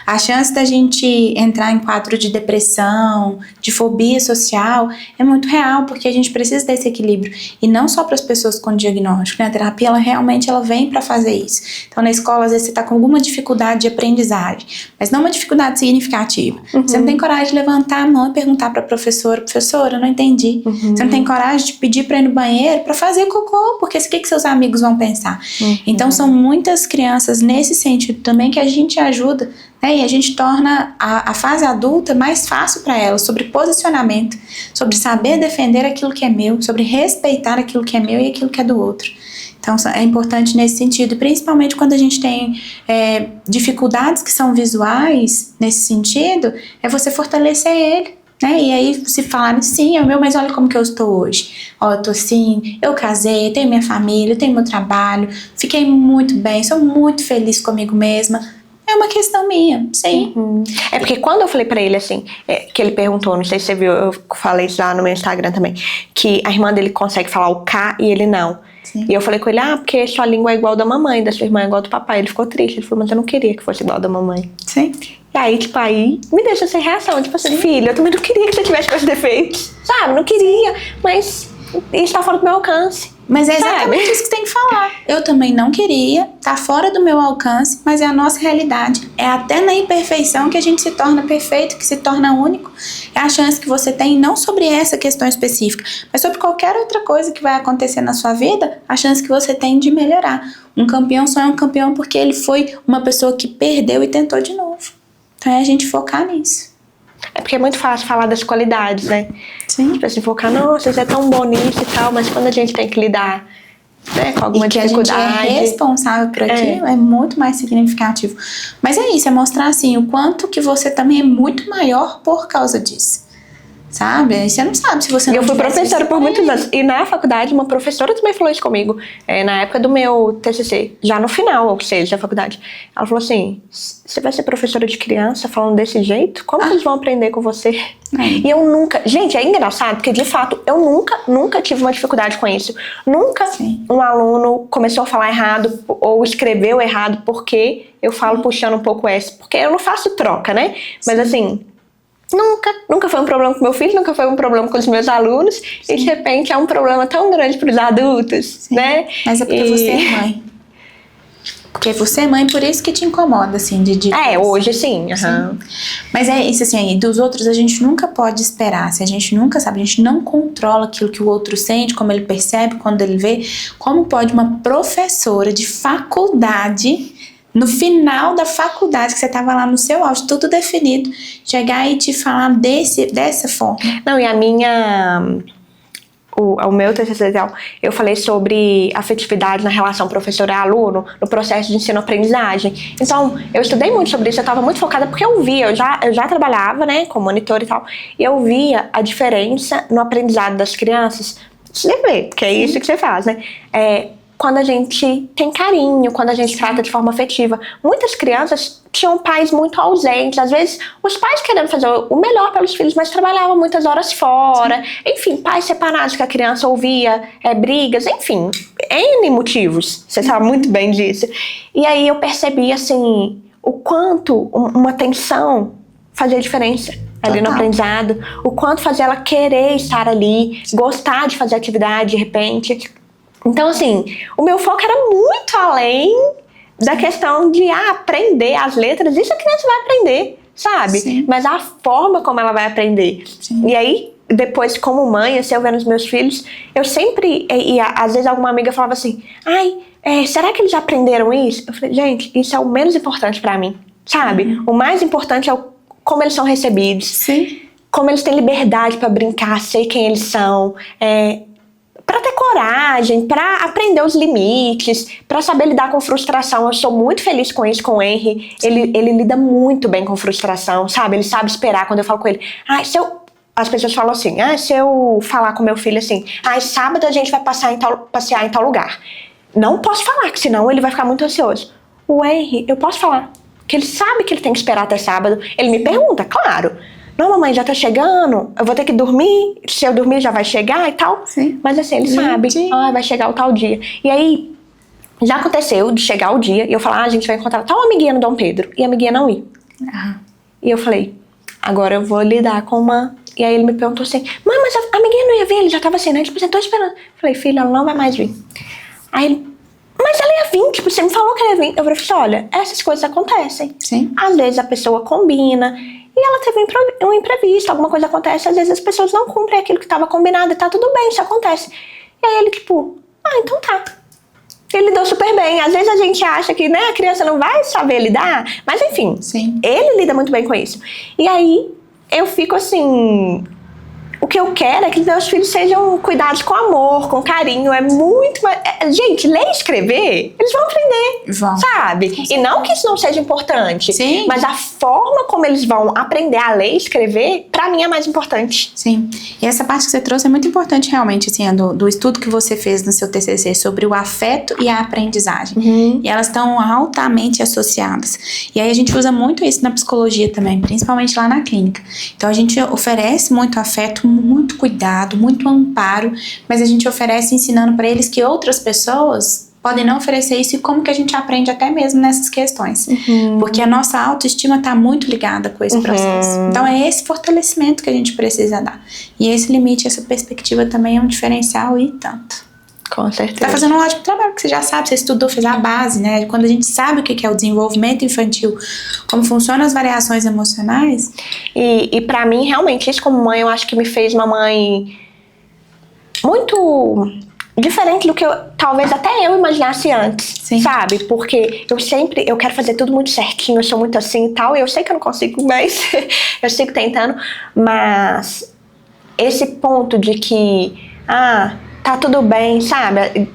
a chance da gente entrar em quadro de depressão, de fobia social, é muito real, porque a gente precisa desse equilíbrio. E não só para as pessoas com diagnóstico, né? A terapia, ela vem para fazer isso. Então, na escola, às vezes, você está com alguma dificuldade de aprendizagem, mas não uma dificuldade significativa. Você não tem coragem de levantar a mão e perguntar para a professora, eu não entendi. Você não tem coragem de pedir para ir no banheiro para fazer cocô, porque o que seus amigos vão pensar? Então, são muitas crianças nesse sentido também que a gente ajuda, né? E a gente torna a fase adulta mais fácil para elas, sobre posicionamento, sobre saber defender aquilo que é meu, sobre respeitar aquilo que é meu e aquilo que é do outro. Então, é importante nesse sentido, principalmente quando a gente tem dificuldades que são visuais, nesse sentido, é você fortalecer ele, né? E aí, se falarem, sim, é o meu, mas olha como que eu estou hoje. Eu tô assim, eu casei, tenho minha família, tenho meu trabalho, fiquei muito bem, sou muito feliz comigo mesma. É uma questão minha, sim. É porque quando eu falei pra ele assim, que ele perguntou, não sei se você viu, eu falei isso lá no meu Instagram também, que a irmã dele consegue falar o K e ele não. Sim. E eu falei com ele, porque sua língua é igual da mamãe, da sua irmã é igual do papai. Ele ficou triste, ele falou, mas eu não queria que fosse igual da mamãe. Sim. E aí, tipo, aí me deixa sem reação, tipo assim, filha, eu também não queria que você tivesse com esses defeitos, sabe? Não queria, mas isso tá fora do meu alcance. Mas é exatamente isso que você tem que falar. Eu também não queria, tá fora do meu alcance, mas é a nossa realidade. É até na imperfeição que a gente se torna perfeito, que se torna único. É a chance que você tem, não sobre essa questão específica, mas sobre qualquer outra coisa que vai acontecer na sua vida, a chance que você tem de melhorar. Um campeão só é um campeão porque ele foi uma pessoa que perdeu e tentou de novo. Então é a gente focar nisso. É porque é muito fácil falar das qualidades, né? Sim. Tipo assim, focar, nossa, você é tão bom nisso e tal, mas quando a gente tem que lidar, né, com alguma dificuldade... a gente é responsável por aquilo, é muito mais significativo. Mas é isso, é mostrar assim, o quanto que você também é muito maior por causa disso. Sabe? Aí você não sabe se você não... Eu fui professora por muitos anos. E na faculdade, uma professora também falou isso comigo. Na época do meu TCC. Já no final, ou seja, da faculdade. Ela falou assim, você vai ser professora de criança falando desse jeito? Como que eles vão aprender com você? E eu nunca... Gente, é engraçado, porque de fato, eu nunca tive uma dificuldade com isso. Nunca um aluno começou a falar errado ou escreveu errado porque eu falo puxando um pouco S. Porque eu não faço troca, né? Mas assim... Nunca foi um problema com meu filho, nunca foi um problema com os meus alunos. E de repente é um problema tão grande para os adultos, né? Mas é porque você é mãe. Porque você é mãe, por isso que te incomoda, assim, de hoje sim. Uhum. Mas é isso, assim, aí, dos outros a gente nunca pode esperar. Se a gente nunca sabe, a gente não controla aquilo que o outro sente, como ele percebe, quando ele vê. Como pode uma professora de faculdade, no final da faculdade, que você estava lá no seu auge, tudo definido, chegar e te falar dessa forma? Não, e a minha... O meu TCC, eu falei sobre afetividade na relação professor-aluno no processo de ensino-aprendizagem. Então, eu estudei muito sobre isso, eu estava muito focada porque eu já trabalhava, né, como monitor e tal, e eu via a diferença no aprendizado das crianças. Você vê, porque é isso que você faz, né? Quando a gente tem carinho, quando a gente trata de forma afetiva. Muitas crianças tinham pais muito ausentes, às vezes os pais querendo fazer o melhor pelos filhos, mas trabalhavam muitas horas fora. Sim. Enfim, pais separados que a criança ouvia brigas, enfim, N motivos, você sabe muito bem disso. E aí eu percebi, assim, o quanto uma atenção fazia diferença ali no aprendizado, o quanto fazia ela querer estar ali, gostar de fazer atividade de repente. Então, assim, o meu foco era muito além da questão de aprender as letras. Isso a criança vai aprender, sabe? Sim. Mas a forma como ela vai aprender. Sim. E aí, depois, como mãe, assim, eu vendo os meus filhos, eu sempre... E às vezes alguma amiga falava assim, será que eles já aprenderam isso? Eu falei, gente, isso é o menos importante pra mim, sabe? O mais importante é como eles são recebidos. Sim. Como eles têm liberdade pra brincar, sei quem eles são, para ter coragem, para aprender os limites, para saber lidar com frustração. Eu sou muito feliz com isso, com o Henry. Ele lida muito bem com frustração, sabe? Ele sabe esperar. Quando eu falo com ele, as pessoas falam assim, se eu falar com meu filho assim, sábado a gente vai passear em tal lugar. Não posso falar, que senão ele vai ficar muito ansioso. O Henry, eu posso falar, que ele sabe que ele tem que esperar até sábado. Ele me pergunta, claro. Não, mamãe, já tá chegando, eu vou ter que dormir, se eu dormir já vai chegar e tal. Sim. Mas assim, ele sabe, vai chegar o tal dia. E aí, já aconteceu de chegar o dia e eu falar, a gente vai encontrar tal amiguinha no Dom Pedro, e a amiguinha não ir. E eu falei, agora eu vou lidar com uma... E aí ele me perguntou assim, mãe, mas a amiguinha não ia vir, ele já tava assim, né? Tipo assim, tô esperando. Eu falei, filha, ela não vai mais vir. Aí ele, mas ela ia vir, tipo, você me falou que ela ia vir. Eu falei, olha, essas coisas acontecem. Sim. Às vezes a pessoa combina... E ela teve um imprevisto, alguma coisa acontece, às vezes as pessoas não cumprem aquilo que estava combinado e tá tudo bem, isso acontece. E aí ele tipo, então tá. Ele lidou super bem. Às vezes a gente acha que, né, a criança não vai saber lidar, mas enfim, sim, ele lida muito bem com isso. E aí eu fico assim... O que eu quero é que meus filhos sejam cuidados com amor, com carinho. É muito... Gente, ler e escrever, eles vão aprender, sabe? E não que isso não seja importante. Sim. Mas a forma como eles vão aprender a ler e escrever, pra mim, é mais importante. Sim. E essa parte que você trouxe é muito importante, realmente, assim, do estudo que você fez no seu TCC sobre o afeto e a aprendizagem. Uhum. E elas estão altamente associadas. E aí a gente usa muito isso na psicologia também, principalmente lá na clínica. Então a gente oferece muito afeto, muito cuidado, muito amparo, mas a gente oferece ensinando para eles que outras pessoas podem não oferecer isso e como que a gente aprende até mesmo nessas questões. Uhum. Porque a nossa autoestima está muito ligada com esse processo. Então é esse fortalecimento que a gente precisa dar. E esse limite, essa perspectiva também é um diferencial e tanto. Com certeza. Tá fazendo um ótimo trabalho, porque você já sabe, você estudou, fez a base, né? Quando a gente sabe o que é o desenvolvimento infantil, como funcionam as variações emocionais. E pra mim, realmente, isso como mãe, eu acho que me fez uma mãe muito diferente do que talvez até eu imaginasse antes. Sim. Sabe? Porque eu quero fazer tudo muito certinho, eu sou muito assim e tal, e eu sei que eu não consigo, mas eu sigo tentando. Mas esse ponto de que, tá tudo bem, sabe?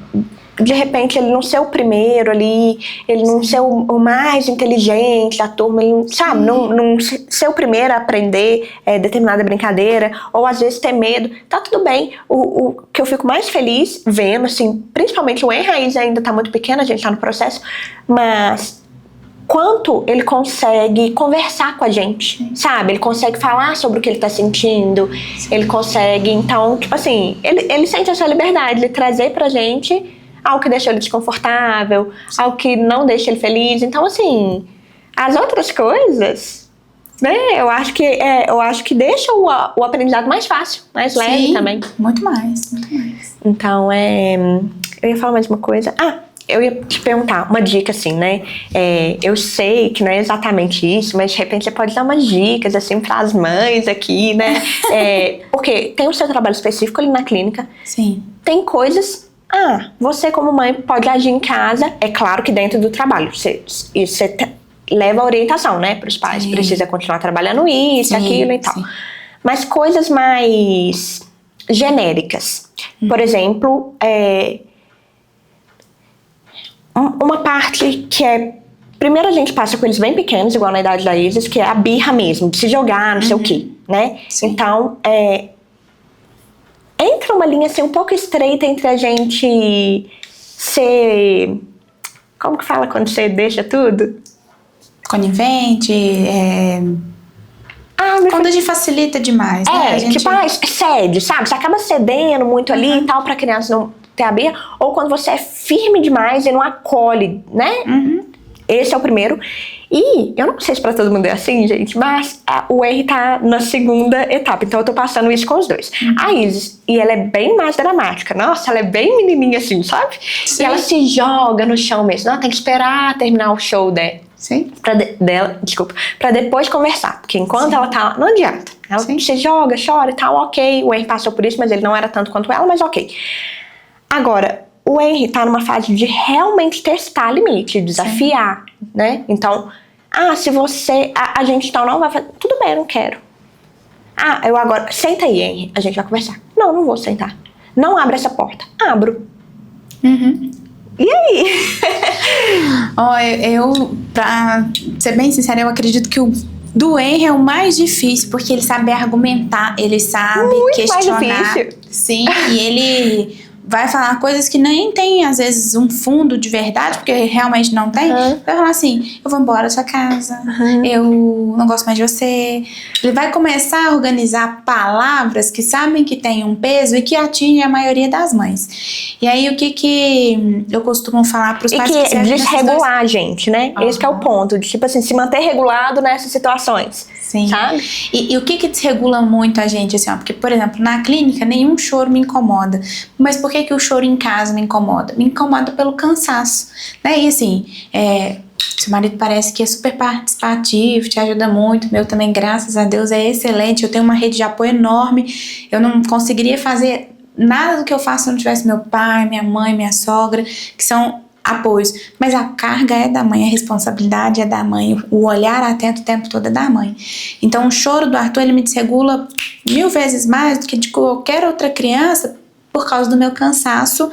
De repente ele não ser o primeiro ali, ele não ser o mais inteligente da turma, ele, sabe? Não ser o primeiro a aprender determinada brincadeira, ou às vezes ter medo, tá tudo bem. O que eu fico mais feliz vendo, assim, principalmente o Henry ainda tá muito pequeno, a gente tá no processo, mas quanto ele consegue conversar com a gente, sabe? Ele consegue falar sobre o que ele tá sentindo, ele consegue, então, tipo assim, ele sente essa liberdade de trazer pra gente algo que deixa ele desconfortável, algo que não deixa ele feliz. Então, assim, as outras coisas, né, eu acho que deixa o aprendizado mais fácil, mais leve também. Muito mais, muito mais. Então, eu ia falar mais uma coisa. eu ia te perguntar uma dica, assim, né? Eu sei que não é exatamente isso, mas de repente você pode dar umas dicas, assim, para as mães aqui, né? Porque tem o seu trabalho específico ali na clínica. Sim. Tem coisas... você como mãe pode agir em casa, é claro que dentro do trabalho. Você leva a orientação, né, para os pais. Sim. Precisa continuar trabalhando isso, aquilo e tal. Sim. Mas coisas mais genéricas. Por exemplo, uma parte que primeiro a gente passa com eles bem pequenos, igual na idade da Isis, que é a birra mesmo, de se jogar, não sei o quê, né? Sim. Então, entra uma linha assim um pouco estreita entre a gente ser... Como que fala quando você deixa tudo? Conivente, quando a gente facilita demais, né? A gente... cede, sabe? Você acaba cedendo muito ali e tal, pra criança não ter a birra. Ou quando você é firme demais e não acolhe, né? Esse é o primeiro. E eu não sei se pra todo mundo é assim, gente, mas o R tá na segunda etapa. Então eu tô passando isso com os dois. A Isis, e ela é bem mais dramática. Nossa, ela é bem menininha assim, sabe? Sim. E ela se joga no chão mesmo. Não, tem que esperar terminar o show dela. Sim. Pra depois conversar. Porque enquanto ela tá lá, não adianta. Ela se joga, chora e tal, ok. O Henry passou por isso, mas ele não era tanto quanto ela, mas ok. Agora, o Henry tá numa fase de realmente testar limite, desafiar, né? Então, se você... A gente então não vai fazer... Tudo bem, eu não quero. Eu agora... Senta aí, Henry, a gente vai conversar. Não vou sentar. Não abre essa porta. Abro. E aí? Pra ser bem sincera, eu acredito que o do Henry é o mais difícil, porque ele sabe argumentar, ele sabe muito questionar. Mais difícil. Sim, e ele vai falar coisas que nem tem, às vezes, um fundo de verdade, porque realmente não tem. Vai falar assim, eu vou embora da sua casa, eu não gosto mais de você. Ele vai começar a organizar palavras que sabem que tem um peso e que atingem a maioria das mães. E aí, o que eu costumo falar pros pais? E que desregular a gente, né? Esse que é o ponto, de tipo assim, se manter regulado nessas situações. Sim. Sabe? E o que desregula muito a gente, assim, ó? Porque, por exemplo, na clínica, nenhum choro me incomoda. Mas por que o choro em casa me incomoda? Me incomoda pelo cansaço, né? E assim, seu marido parece que é super participativo, te ajuda muito. Meu também, graças a Deus, é excelente. Eu tenho uma rede de apoio enorme. Eu não conseguiria fazer nada do que eu faço se não tivesse meu pai, minha mãe, minha sogra, que são apoios, mas a carga é da mãe, a responsabilidade é da mãe, o olhar atento o tempo todo é da mãe. Então o choro do Arthur, ele me desregula 1000 vezes mais do que de qualquer outra criança por causa do meu cansaço,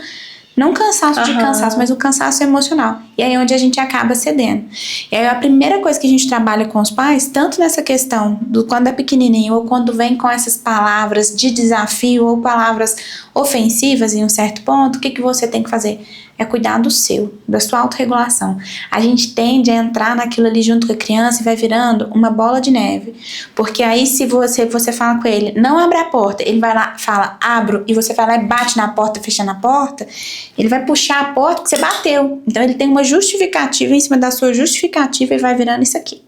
não cansaço de cansaço, mas o cansaço emocional. E aí é onde a gente acaba cedendo. E aí a primeira coisa que a gente trabalha com os pais, tanto nessa questão do quando é pequenininho ou quando vem com essas palavras de desafio ou palavras ofensivas em um certo ponto, o que você tem que fazer? É cuidar do da sua autorregulação. A gente tende a entrar naquilo ali junto com a criança e vai virando uma bola de neve. Porque aí se você fala com ele, não abre a porta, ele vai lá, fala, abro, e você vai lá e bate na porta, fechando a porta, ele vai puxar a porta que você bateu. Então ele tem uma justificativa em cima da sua justificativa e vai virando isso aqui.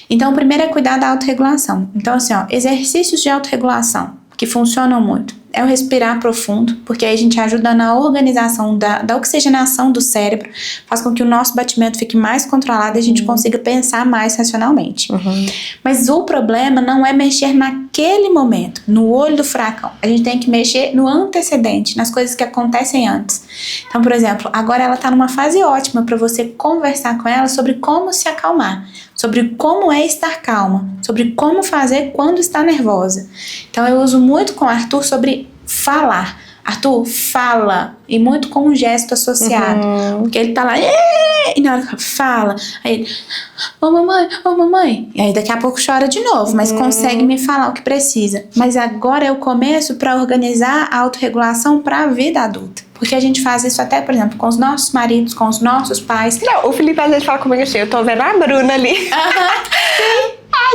Então o primeiro é cuidar da autorregulação. Então assim, exercícios de autorregulação que funcionam muito. É o respirar profundo, porque aí a gente ajuda na organização da oxigenação do cérebro, faz com que o nosso batimento fique mais controlado e a gente consiga pensar mais racionalmente. Mas o problema não é mexer naquele momento, no olho do furacão. A gente tem que mexer no antecedente, nas coisas que acontecem antes. Então, por exemplo, agora ela está numa fase ótima para você conversar com ela sobre como se acalmar, sobre como é estar calma, sobre como fazer quando está nervosa. Então eu uso muito com o Arthur sobre falar. Arthur, fala. E muito com um gesto associado. Porque ele tá lá, e na hora que fala, aí ele, ô mamãe. E aí daqui a pouco chora de novo, mas consegue me falar o que precisa. Mas agora é o começo para organizar a autorregulação para a vida adulta. Porque a gente faz isso até, por exemplo, com os nossos maridos, com os nossos pais. Não, o Felipe às vezes fala comigo assim, eu tô vendo a Bruna ali.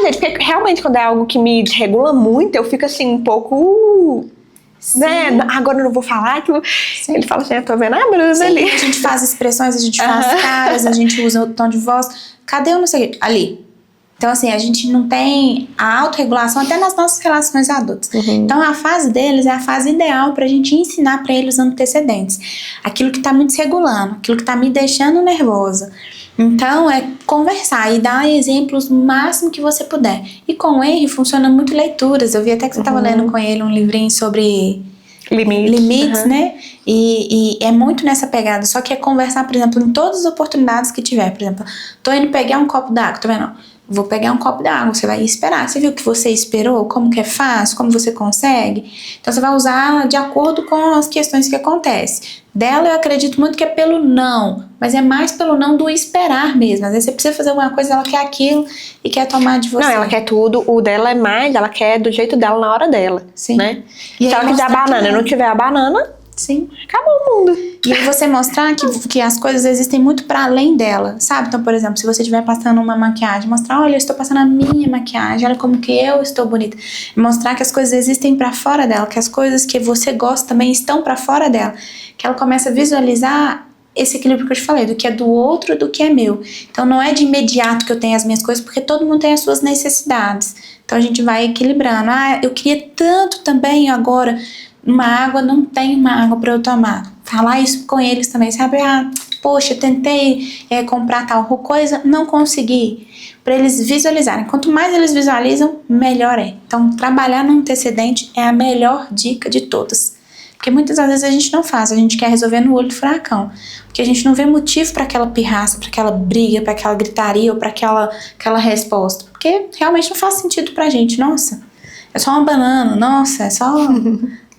Gente, porque realmente quando é algo que me desregula muito, eu fico assim, um pouco... Né? Agora eu não vou falar que ele fala assim, eu tô vendo a Bruna ali. A gente faz expressões, a gente faz caras, a gente usa o tom de voz. Cadê eu não sei ali? Então, assim, a gente não tem a autorregulação até nas nossas relações adultas. Então, a fase deles é a fase ideal pra gente ensinar pra eles antecedentes. Aquilo que tá me desregulando, aquilo que tá me deixando nervosa. Então, é conversar e dar exemplos o máximo que você puder. E com o Henry funciona muito leituras. Eu vi até que você estava lendo com ele um livrinho sobre limites, né? E é muito nessa pegada. Só que é conversar, por exemplo, em todas as oportunidades que tiver. Por exemplo, tô indo pegar um copo d'água, tá vendo? Vou pegar um copo d'água, você vai esperar. Você viu que você esperou? Como que é fácil? Como você consegue? Então, você vai usar de acordo com as questões que acontecem. Dela, eu acredito muito que é pelo não, mas é mais pelo não do esperar mesmo. Às vezes você precisa fazer alguma coisa, ela quer aquilo e quer tomar de você. Não, ela quer tudo, o dela é mais, ela quer do jeito dela na hora dela. Sim. Né? E se ela quiser a banana e não tiver a banana, sim, acabou o mundo. E aí você mostrar que as coisas existem muito para além dela, sabe? Então, por exemplo, se você estiver passando uma maquiagem, mostrar, olha, eu estou passando a minha maquiagem, olha como que eu estou bonita. Mostrar que as coisas existem para fora dela, que as coisas que você gosta também estão para fora dela. Que ela começa a visualizar esse equilíbrio que eu te falei, do que é do outro e do que é meu. Então, não é de imediato que eu tenho as minhas coisas, porque todo mundo tem as suas necessidades. Então, a gente vai equilibrando. Ah, eu queria tanto também agora uma água, não tem uma água para eu tomar. Falar isso com eles também, sabe? Ah, poxa, tentei comprar tal coisa, não consegui. Para eles visualizarem. Quanto mais eles visualizam, melhor é. Então, trabalhar no antecedente é a melhor dica de todas. Porque muitas vezes a gente não faz, a gente quer resolver no olho do furacão. Porque a gente não vê motivo para aquela pirraça, para aquela briga, para aquela gritaria ou para aquela resposta. Porque realmente não faz sentido pra gente. Nossa, é só uma banana, nossa, é só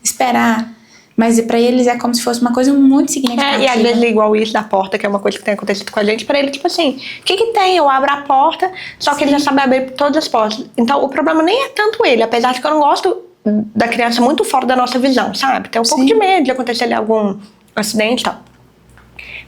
esperar. Mas pra eles é como se fosse uma coisa muito significativa. E às vezes é igual isso da porta, que é uma coisa que tem acontecido com a gente. Pra ele, tipo assim, o que tem? Eu abro a porta, só que ele já sabe abrir todas as portas. Então o problema nem é tanto ele, apesar de que eu não gosto da criança muito fora da nossa visão, sabe? Tem um pouco de medo de acontecer ali algum acidente e tal.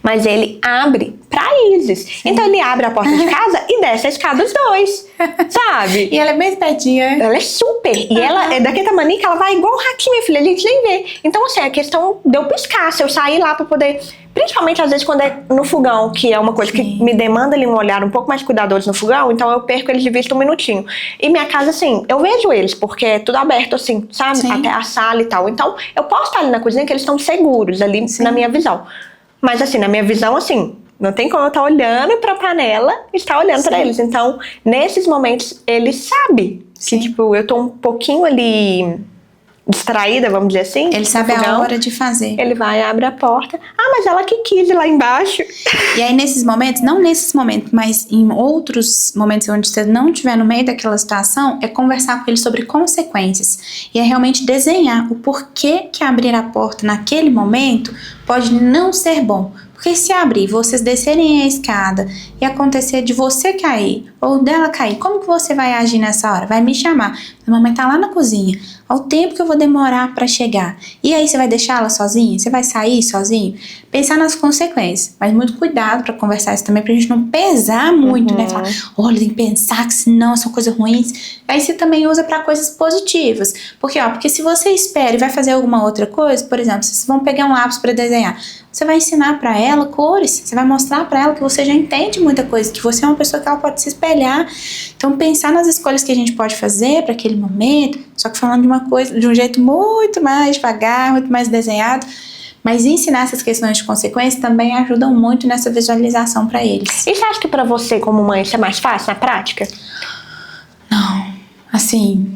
Mas ele abre pra Isis. Sim. Então ele abre a porta de casa e desce a escada os dois, sabe? E ela é bem espertinha. Ela é super. E ela é daquele tamanho que ela vai igual um ratinho, minha filha. A gente nem vê. Então, assim, a questão de eu piscar. Se eu sair lá pra poder... Principalmente, às vezes, quando é no fogão, que é uma coisa que me demanda ali um olhar um pouco mais cuidadoso no fogão, então eu perco eles de vista um minutinho. E minha casa, assim, eu vejo eles, porque é tudo aberto, assim, sabe? Sim. Até a sala e tal. Então, eu posso estar ali na cozinha que eles estão seguros ali na minha visão. Mas assim, na minha visão, assim, não tem como eu estar olhando pra panela e estar olhando pra eles. Então, nesses momentos, ele sabe que, tipo, eu tô um pouquinho ali distraída, vamos dizer assim. Ele sabe a hora de fazer. Ele vai, abre a porta. Ah, mas ela que quis ir lá embaixo. E aí, nesses momentos, não nesses momentos, mas em outros momentos onde você não estiver no meio daquela situação, é conversar com ele sobre consequências. E é realmente desenhar o porquê que abrir a porta naquele momento pode não ser bom. Porque se abrir, vocês descerem a escada e acontecer de você cair ou dela cair, como que você vai agir nessa hora? Vai me chamar. A mamãe tá lá na cozinha. Ao tempo que eu vou demorar para chegar. E aí você vai deixar ela sozinha? Você vai sair sozinho? Pensar nas consequências. Mas muito cuidado para conversar isso também, pra gente não pesar muito, né? Falar, olha, tem que pensar que senão são coisas ruins. Aí você também usa para coisas positivas. Porque se você espera e vai fazer alguma outra coisa, por exemplo, vocês vão pegar um lápis para desenhar. Você vai ensinar para ela cores, você vai mostrar para ela que você já entende muita coisa, que você é uma pessoa que ela pode se espelhar. Então, pensar nas escolhas que a gente pode fazer para aquele momento, só que falando de uma coisa de um jeito muito mais devagar, muito mais desenhado. Mas ensinar essas questões de consequência também ajudam muito nessa visualização para eles. E você acha que para você, como mãe, isso é mais fácil na prática? Não, assim...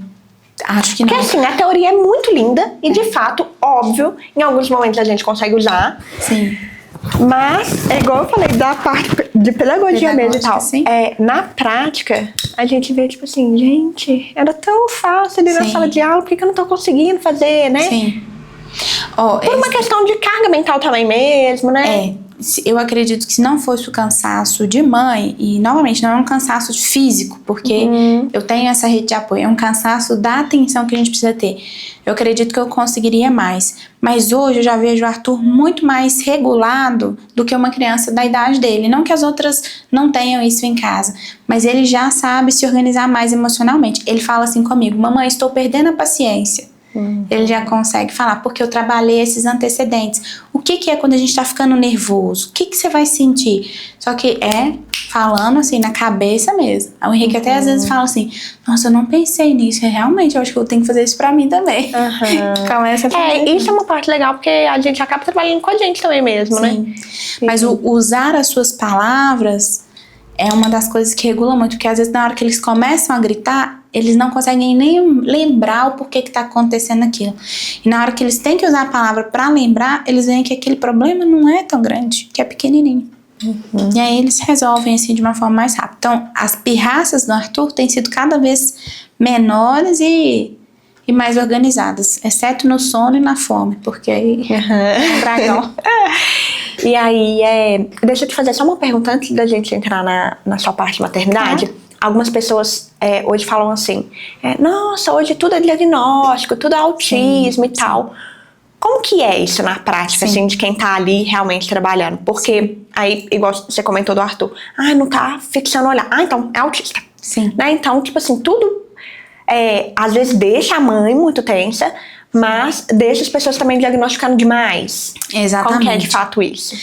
Acho que não. Porque assim, a teoria é muito linda e de fato, óbvio, em alguns momentos a gente consegue usar. Sim. Mas, é igual eu falei, da parte de pedagogia mesmo e tal. Sim. Na prática, a gente vê tipo assim, gente, era tão fácil ali na sala de aula, por que eu não tô conseguindo fazer, né? Sim. Por uma questão de carga mental também mesmo, né? Eu acredito que se não fosse o cansaço de mãe, e novamente não é um cansaço físico, porque eu tenho essa rede de apoio, é um cansaço da atenção que a gente precisa ter. Eu acredito que eu conseguiria mais. Mas hoje eu já vejo o Arthur muito mais regulado do que uma criança da idade dele. Não que as outras não tenham isso em casa, mas ele já sabe se organizar mais emocionalmente. Ele fala assim comigo, mamãe, estou perdendo a paciência. Ele já consegue falar, porque eu trabalhei esses antecedentes. O que é quando a gente tá ficando nervoso? O que você vai sentir? Só que falando assim na cabeça mesmo. O Henrique até às vezes fala assim, nossa, eu não pensei nisso, realmente, eu acho que eu tenho que fazer isso pra mim também. Começa a fazer isso é uma parte legal, porque a gente acaba trabalhando com a gente também mesmo, né? Mas usar as suas palavras é uma das coisas que regula muito, porque às vezes na hora que eles começam a gritar, eles não conseguem nem lembrar o porquê que tá acontecendo aquilo. E na hora que eles têm que usar a palavra pra lembrar, eles veem que aquele problema não é tão grande, que é pequenininho. E aí eles resolvem assim de uma forma mais rápida. Então, as pirraças do Arthur têm sido cada vez menores e mais organizadas, exceto no sono e na fome, porque aí é um dragão. E aí, deixa eu te fazer só uma pergunta antes da gente entrar na sua parte de maternidade. Algumas pessoas hoje falam assim, nossa, hoje tudo é diagnóstico, tudo é autismo e tal. Como que é isso na prática, assim, de quem tá ali realmente trabalhando? Porque aí, igual você comentou do Arthur, não tá fixando o olhar. Então, é autista. Sim. Né? Então, tipo assim, tudo às vezes deixa a mãe muito tensa, mas deixa as pessoas também diagnosticando demais. Exatamente. Como que é de fato isso?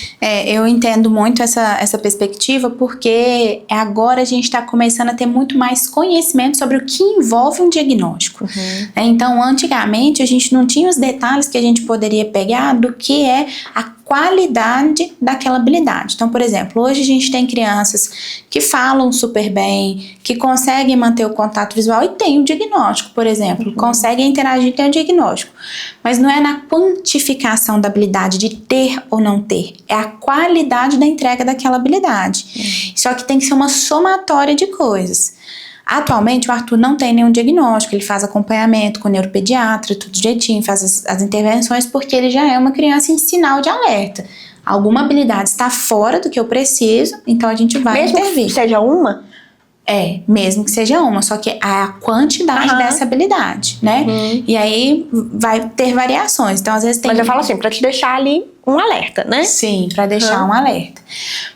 Eu entendo muito essa perspectiva, porque agora a gente está começando a ter muito mais conhecimento sobre o que envolve um diagnóstico. Então, antigamente, a gente não tinha os detalhes que a gente poderia pegar do que é a qualidade daquela habilidade. Então, por exemplo, hoje a gente tem crianças que falam super bem, que conseguem manter o contato visual e tem o diagnóstico, por exemplo, conseguem interagir e tem o diagnóstico. Mas não é na quantificação da habilidade de ter ou não ter, é a qualidade da entrega daquela habilidade. Só que tem que ser uma somatória de coisas. Atualmente, o Arthur não tem nenhum diagnóstico, ele faz acompanhamento com o neuropediatra, tudo direitinho, faz as intervenções, porque ele já é uma criança em sinal de alerta. Alguma habilidade está fora do que eu preciso, então a gente vai intervir. Mesmo que seja uma? Mesmo que seja uma, só que a quantidade dessa habilidade, né? E aí vai ter variações, então às vezes tem... Mas eu falo assim, pra te deixar ali um alerta, né? Sim, para deixar um alerta.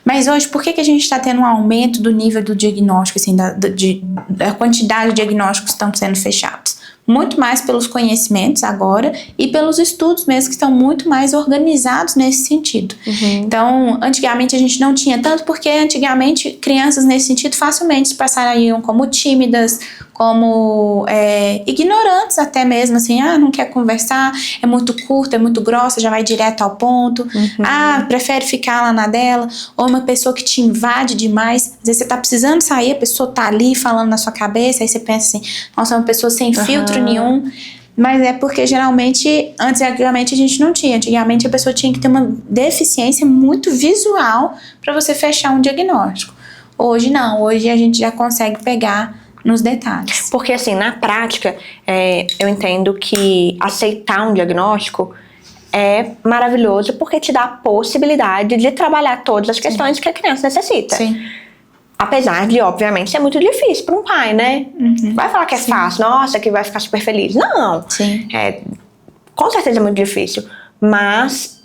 Mas hoje, por que a gente está tendo um aumento do nível do diagnóstico, assim, da quantidade de diagnósticos que estão sendo fechados? Muito mais pelos conhecimentos agora e pelos estudos mesmo, que estão muito mais organizados nesse sentido. Então, antigamente a gente não tinha tanto, porque antigamente crianças nesse sentido facilmente se passariam como tímidas, como ignorantes até mesmo, assim, não quer conversar, é muito curta, é muito grossa, já vai direto ao ponto, prefere ficar lá na dela, ou uma pessoa que te invade demais, às vezes você tá precisando sair, a pessoa tá ali falando na sua cabeça, aí você pensa assim, nossa, é uma pessoa sem filtro nenhum, mas é porque geralmente, antigamente a gente não tinha, antigamente a pessoa tinha que ter uma deficiência muito visual para você fechar um diagnóstico. Hoje não, hoje a gente já consegue pegar nos detalhes. Porque assim, na prática, eu entendo que aceitar um diagnóstico é maravilhoso porque te dá a possibilidade de trabalhar todas as questões que a criança necessita. Sim. Apesar de, obviamente, ser muito difícil para um pai, né? Vai falar que é fácil, nossa, que vai ficar super feliz. Não. Sim. Com certeza é muito difícil. Mas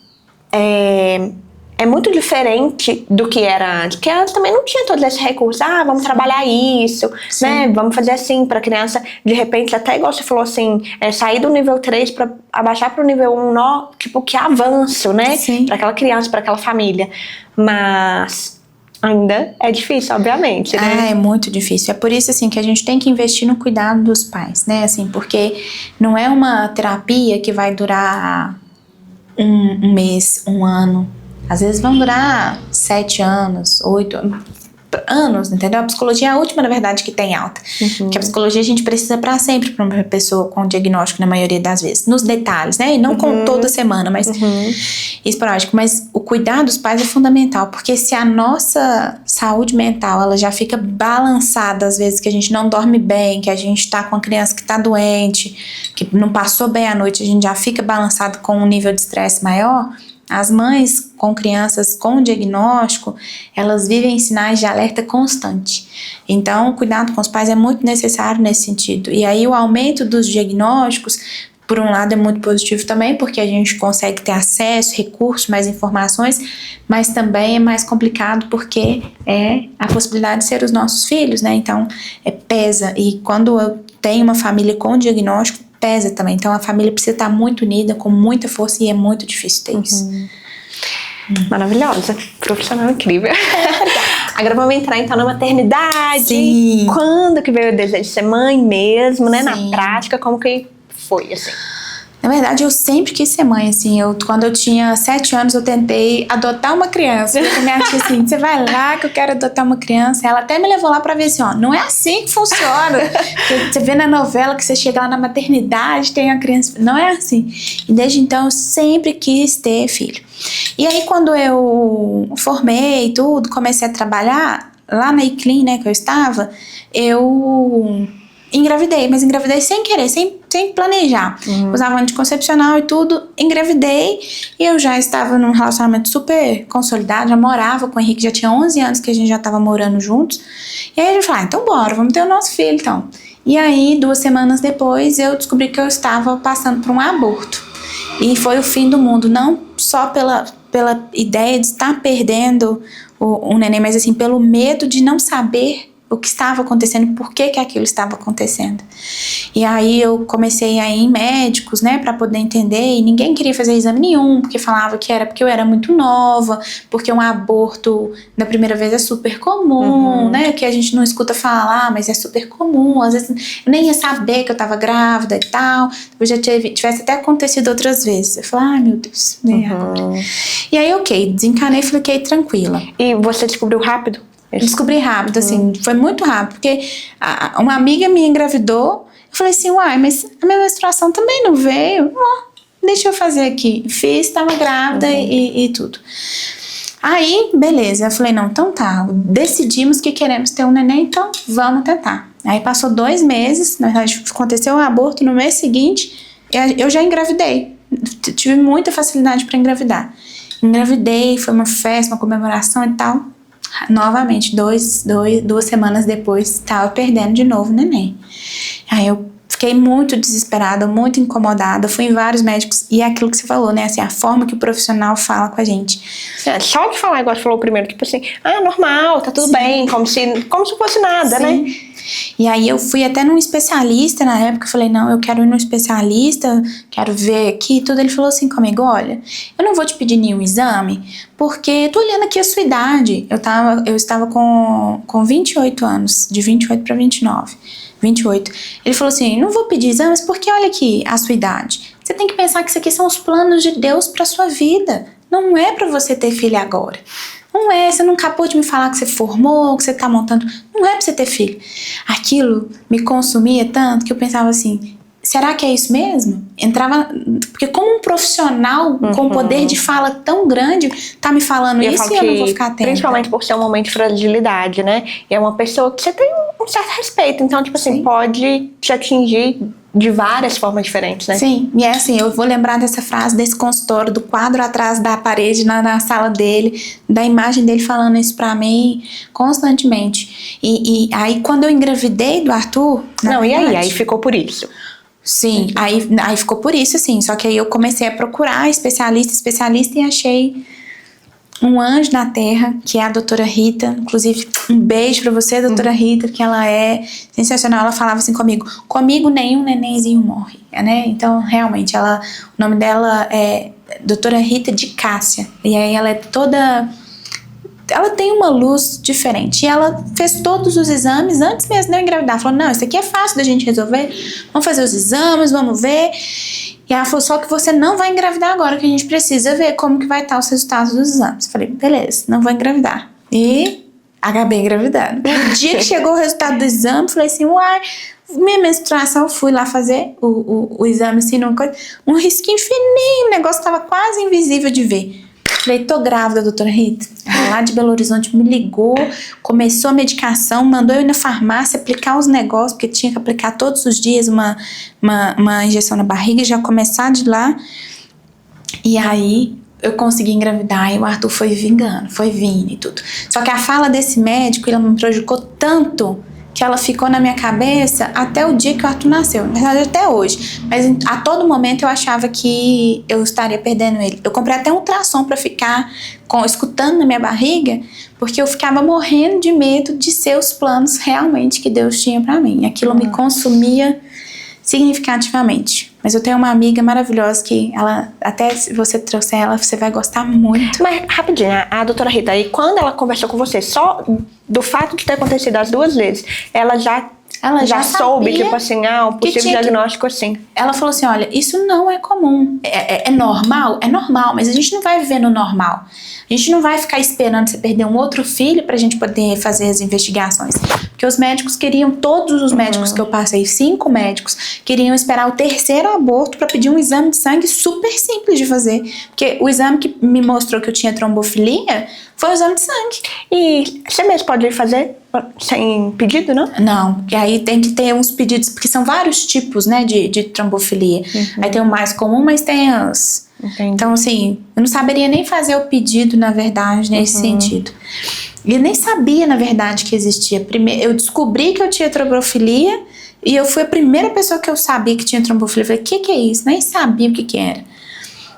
é muito diferente do que era antes. Porque antes também não tinha todos esses recursos. Vamos trabalhar isso, né? Vamos fazer assim pra criança, de repente, até igual você falou assim, sair do nível 3 pra abaixar pro nível 1, tipo, que avanço, né? Sim. Pra aquela criança, pra aquela família. Mas ainda é difícil, obviamente, né? É muito difícil. É por isso, assim, que a gente tem que investir no cuidado dos pais, né? Assim, porque não é uma terapia que vai durar um mês, um ano. Às vezes vão durar 7 anos, 8 anos, entendeu? A psicologia é a última, na verdade, que tem alta. Porque a psicologia a gente precisa para sempre para uma pessoa com diagnóstico, na maioria das vezes. Nos detalhes, né? E não com toda semana, mas esporádico. Mas o cuidado dos pais é fundamental, porque se a nossa saúde mental, ela já fica balançada, às vezes, que a gente não dorme bem, que a gente tá com uma criança que tá doente, que não passou bem a noite, a gente já fica balançado com um nível de estresse maior. As mães com crianças com diagnóstico, elas vivem em sinais de alerta constante. Então, o cuidado com os pais é muito necessário nesse sentido. E aí, o aumento dos diagnósticos, por um lado, é muito positivo também, porque a gente consegue ter acesso, recursos, mais informações, mas também é mais complicado porque é a possibilidade de ser os nossos filhos, né? Então, pesa. E quando eu tenho uma família com diagnóstico, pesa também. Então, a família precisa estar muito unida, com muita força, e é muito difícil ter isso. Maravilhosa, profissional incrível. Agora vamos entrar então na maternidade. Sim. Quando que veio o desejo de ser mãe mesmo, né? Sim. Na prática, como que foi, assim? Na verdade, eu sempre quis ser mãe, assim. Quando eu tinha 7 anos, eu tentei adotar uma criança. Porque minha tia assim, você vai lá que eu quero adotar uma criança. Ela até me levou lá pra ver assim, ó, não é assim que funciona. Você vê na novela que você chega lá na maternidade, tem a criança. Não é assim. E desde então, eu sempre quis ter filho. E aí, quando eu formei e tudo, comecei a trabalhar, lá na ICLIN, né, que eu estava, eu engravidei, mas engravidei sem querer, sem planejar. Usava anticoncepcional e tudo, engravidei e eu já estava num relacionamento super consolidado, já morava com o Henrique, já tinha 11 anos que a gente já estava morando juntos. E aí a gente falou, então bora, vamos ter o nosso filho então. E aí 2 semanas depois eu descobri que eu estava passando por um aborto. E foi o fim do mundo, não só pela ideia de estar perdendo o neném, mas assim, pelo medo de não saber o que estava acontecendo, por que aquilo estava acontecendo. E aí eu comecei a ir em médicos, né, para poder entender, e ninguém queria fazer exame nenhum, porque falava que era porque eu era muito nova, porque um aborto na primeira vez é super comum, né, que a gente não escuta falar, mas é super comum, às vezes eu nem ia saber que eu estava grávida e tal, eu já tivesse até acontecido outras vezes. Eu falei, ai meu Deus, E aí, ok, desencanei, fiquei tranquila. E você descobriu rápido? Descobri rápido, assim, foi muito rápido, porque uma amiga me engravidou, eu falei assim, uai, mas a minha menstruação também não veio, deixa eu fazer aqui. Fiz, tava grávida e tudo. Aí, beleza, eu falei, não, então tá, decidimos que queremos ter um neném, então vamos tentar. Aí passou 2 meses, na verdade aconteceu um aborto no mês seguinte, eu já engravidei, tive muita facilidade para engravidar. Engravidei, foi uma festa, uma comemoração e tal. Novamente, 2 semanas depois, estava perdendo de novo o neném. Aí eu fiquei muito desesperada, muito incomodada, fui em vários médicos, e é aquilo que você falou, né, assim, a forma que o profissional fala com a gente. Só de falar, igual você falou primeiro, tipo assim, normal, tá tudo bem, como se fosse nada, né? E aí eu fui até num especialista na época, falei, não, eu quero ir num especialista, quero ver aqui e tudo. Ele falou assim comigo, olha, eu não vou te pedir nenhum exame, porque tô olhando aqui a sua idade. Eu estava com 28 anos, de 28 para 29, 28. Ele falou assim, não vou pedir exames porque olha aqui a sua idade. Você tem que pensar que isso aqui são os planos de Deus pra sua vida. Não é pra você ter filho agora. Não é, você não acabou de me falar que você formou, que você tá montando. Não é pra você ter filho. Aquilo me consumia tanto que eu pensava assim, será que é isso mesmo? Entrava, porque como um profissional com poder de fala tão grande tá me falando isso e eu não vou ficar atenta. Principalmente por ser um momento de fragilidade, né? E é uma pessoa que você tem um certo respeito, então tipo assim, pode te atingir de várias formas diferentes, né? Sim, e é assim, eu vou lembrar dessa frase, desse consultório, do quadro atrás da parede, na sala dele, da imagem dele falando isso pra mim constantemente. E aí, quando eu engravidei do Arthur... Aí ficou por isso. Sim, aí ficou por isso, assim, só que aí eu comecei a procurar especialista e achei um anjo na terra, que é a doutora Rita. Inclusive, um beijo pra você, doutora Rita, que ela é sensacional. Ela falava assim comigo nenhum nenenzinho morre, né? Então, realmente, o nome dela é doutora Rita de Cássia. E aí ela é toda... Ela tem uma luz diferente. E ela fez todos os exames antes mesmo de eu engravidar. Falou, não, isso aqui é fácil da gente resolver. Vamos fazer os exames, vamos ver. E ela falou, só que você não vai engravidar agora, que a gente precisa ver como que vai estar os resultados dos exames. Falei, beleza, não vou engravidar. E acabei engravidando. No dia que chegou o resultado do exame, falei assim, uai, minha menstruação, fui lá fazer o exame, assim, um risquinho fininho, o negócio tava quase invisível de ver. Falei, tô grávida, doutora Rita. Ela lá de Belo Horizonte me ligou, começou a medicação, mandou eu ir na farmácia aplicar os negócios, porque tinha que aplicar todos os dias uma injeção na barriga e já começar de lá. E aí eu consegui engravidar e o Arthur foi vingando, foi vindo e tudo. Só que a fala desse médico, ele me prejudicou tanto que ela ficou na minha cabeça até o dia que o Arthur nasceu. Na verdade, até hoje. Mas a todo momento eu achava que eu estaria perdendo ele. Eu comprei até um ultrassom pra ficar escutando na minha barriga, porque eu ficava morrendo de medo de ser os planos realmente que Deus tinha pra mim. Aquilo me consumia significativamente. Mas eu tenho uma amiga maravilhosa que ela, até se você trouxer ela, você vai gostar muito. Mas, rapidinho, a doutora Rita, e quando ela conversou com você, só do fato de ter acontecido as 2 vezes, ela já soube, tipo assim, um possível diagnóstico assim. Ela falou assim, olha, isso não é comum. É normal? É normal, mas a gente não vai viver no normal. A gente não vai ficar esperando você perder um outro filho pra gente poder fazer as investigações. Porque os médicos queriam, todos os médicos que eu passei, 5 médicos, queriam esperar o 3º aborto pra pedir um exame de sangue super simples de fazer. Porque o exame que me mostrou que eu tinha trombofilia foi o exame de sangue. E você mesmo pode fazer sem pedido, não? Não, e aí tem que ter uns pedidos, porque são vários tipos, né, de trombofilia. Aí tem o mais comum, mas tem os... Entendi. Então, assim, eu não saberia nem fazer o pedido, na verdade, nesse sentido. E eu nem sabia, na verdade, que existia. Primeiro, eu descobri que eu tinha trombofilia e eu fui a primeira pessoa que eu sabia que tinha trombofilia. Eu falei, o que é isso? Nem sabia o que era.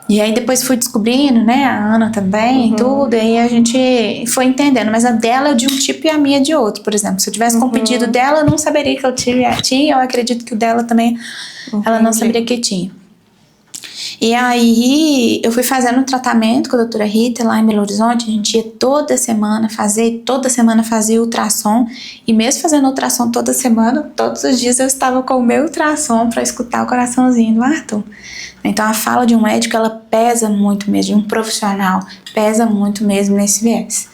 E aí depois fui descobrindo, né, a Ana também, tudo, e aí a gente foi entendendo. Mas a dela é de um tipo e a minha é de outro, por exemplo. Se eu tivesse com o pedido dela, eu não saberia que eu tinha. Eu acredito que o dela também, ela não saberia que tinha. E aí eu fui fazendo um tratamento com a doutora Rita lá em Belo Horizonte. A gente ia toda semana fazia ultrassom. E mesmo fazendo ultrassom toda semana, todos os dias eu estava com o meu ultrassom para escutar o coraçãozinho do Arthur. Então a fala de um médico, ela pesa muito mesmo, de um profissional, pesa muito mesmo nesse viés.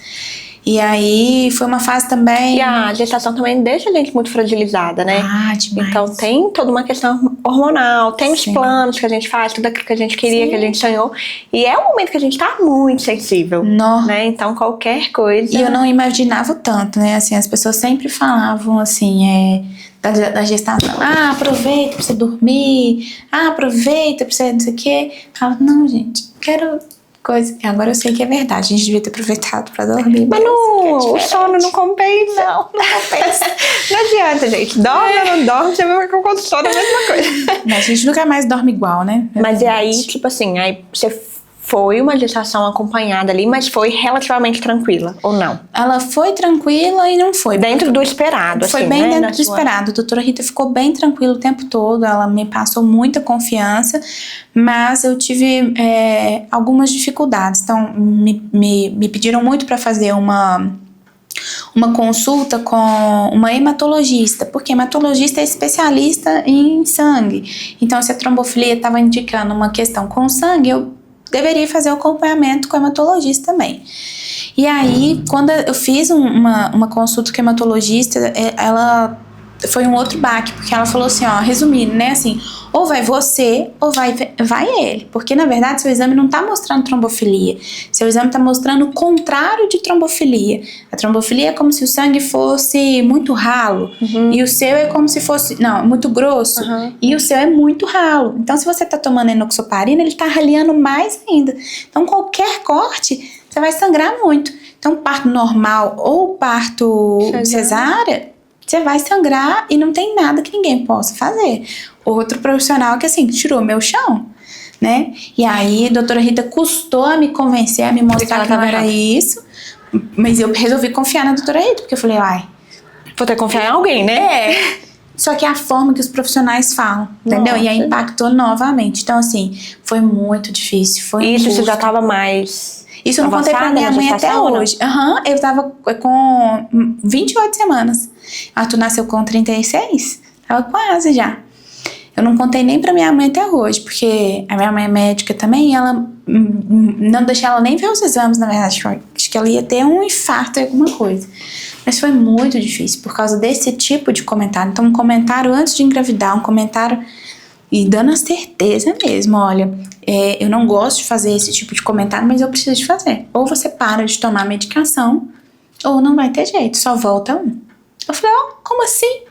E aí foi uma fase também... E a gestação também deixa a gente muito fragilizada, né? Ah, demais. Então tem toda uma questão hormonal, tem os planos que a gente faz, tudo aquilo que a gente queria, que a gente sonhou. E é um momento que a gente tá muito sensível, né? Então qualquer coisa... E eu não imaginava tanto, né? Assim, as pessoas sempre falavam assim, da gestação. Ah, aproveita pra você dormir. Ah, aproveita pra você não sei o quê. Fala, não, gente, quero... coisa. Agora eu sei que é verdade, a gente devia ter aproveitado pra dormir. Mas o sono não compensa. Não compensa. Não adianta, gente. Dorme ou não dorme, você vai ficar com o sono a mesma coisa. Mas a gente nunca mais dorme igual, né? Mas e aí, tipo assim, aí você foi uma gestação acompanhada ali, mas foi relativamente tranquila, ou não? Ela foi tranquila e não foi. Dentro do esperado, assim, foi bem né? dentro do esperado. A doutora Rita ficou bem tranquila o tempo todo, ela me passou muita confiança, mas eu tive algumas dificuldades. Então, me pediram muito para fazer uma consulta com uma hematologista, porque hematologista é especialista em sangue. Então, se a trombofilia estava indicando uma questão com sangue, eu deveria fazer o acompanhamento com o hematologista também. E aí, quando eu fiz uma consulta com a hematologista, ela foi um outro baque, porque ela falou assim, ó, resumindo, né, assim, ou vai você, ou vai ele. Porque, na verdade, seu exame não tá mostrando trombofilia. Seu exame tá mostrando o contrário de trombofilia. A trombofilia é como se o sangue fosse muito ralo. E o seu é como se fosse... Não, muito grosso. E o seu é muito ralo. Então, se você tá tomando enoxaparina, ele tá raleando mais ainda. Então, qualquer corte, você vai sangrar muito. Então, parto normal ou parto cesárea, você vai sangrar e não tem nada que ninguém possa fazer. Outro profissional que, assim, tirou meu chão, né? E aí, a doutora Rita custou a me convencer, a me mostrar que não era isso. Mas eu resolvi confiar na doutora Rita, porque eu falei, vou ter que confiar em alguém, né? Só que é a forma que os profissionais falam, entendeu? E aí impactou novamente. Então, assim, foi muito difícil. Isso você já tava mais... Isso eu não contei pra minha mãe até hoje. Eu tava com 28 semanas. Arthur nasceu com 36. Tava quase já. Eu não contei nem pra minha mãe até hoje, porque a minha mãe é médica também e ela não deixou ela nem ver os exames, na verdade. Acho que ela ia ter um infarto, alguma coisa. Mas foi muito difícil por causa desse tipo de comentário. Então, um comentário antes de engravidar, um comentário e dando a certeza mesmo, olha, eu não gosto de fazer esse tipo de comentário, mas eu preciso de fazer. Ou você para de tomar medicação, ou não vai ter jeito, só volta um. Eu falei, como assim?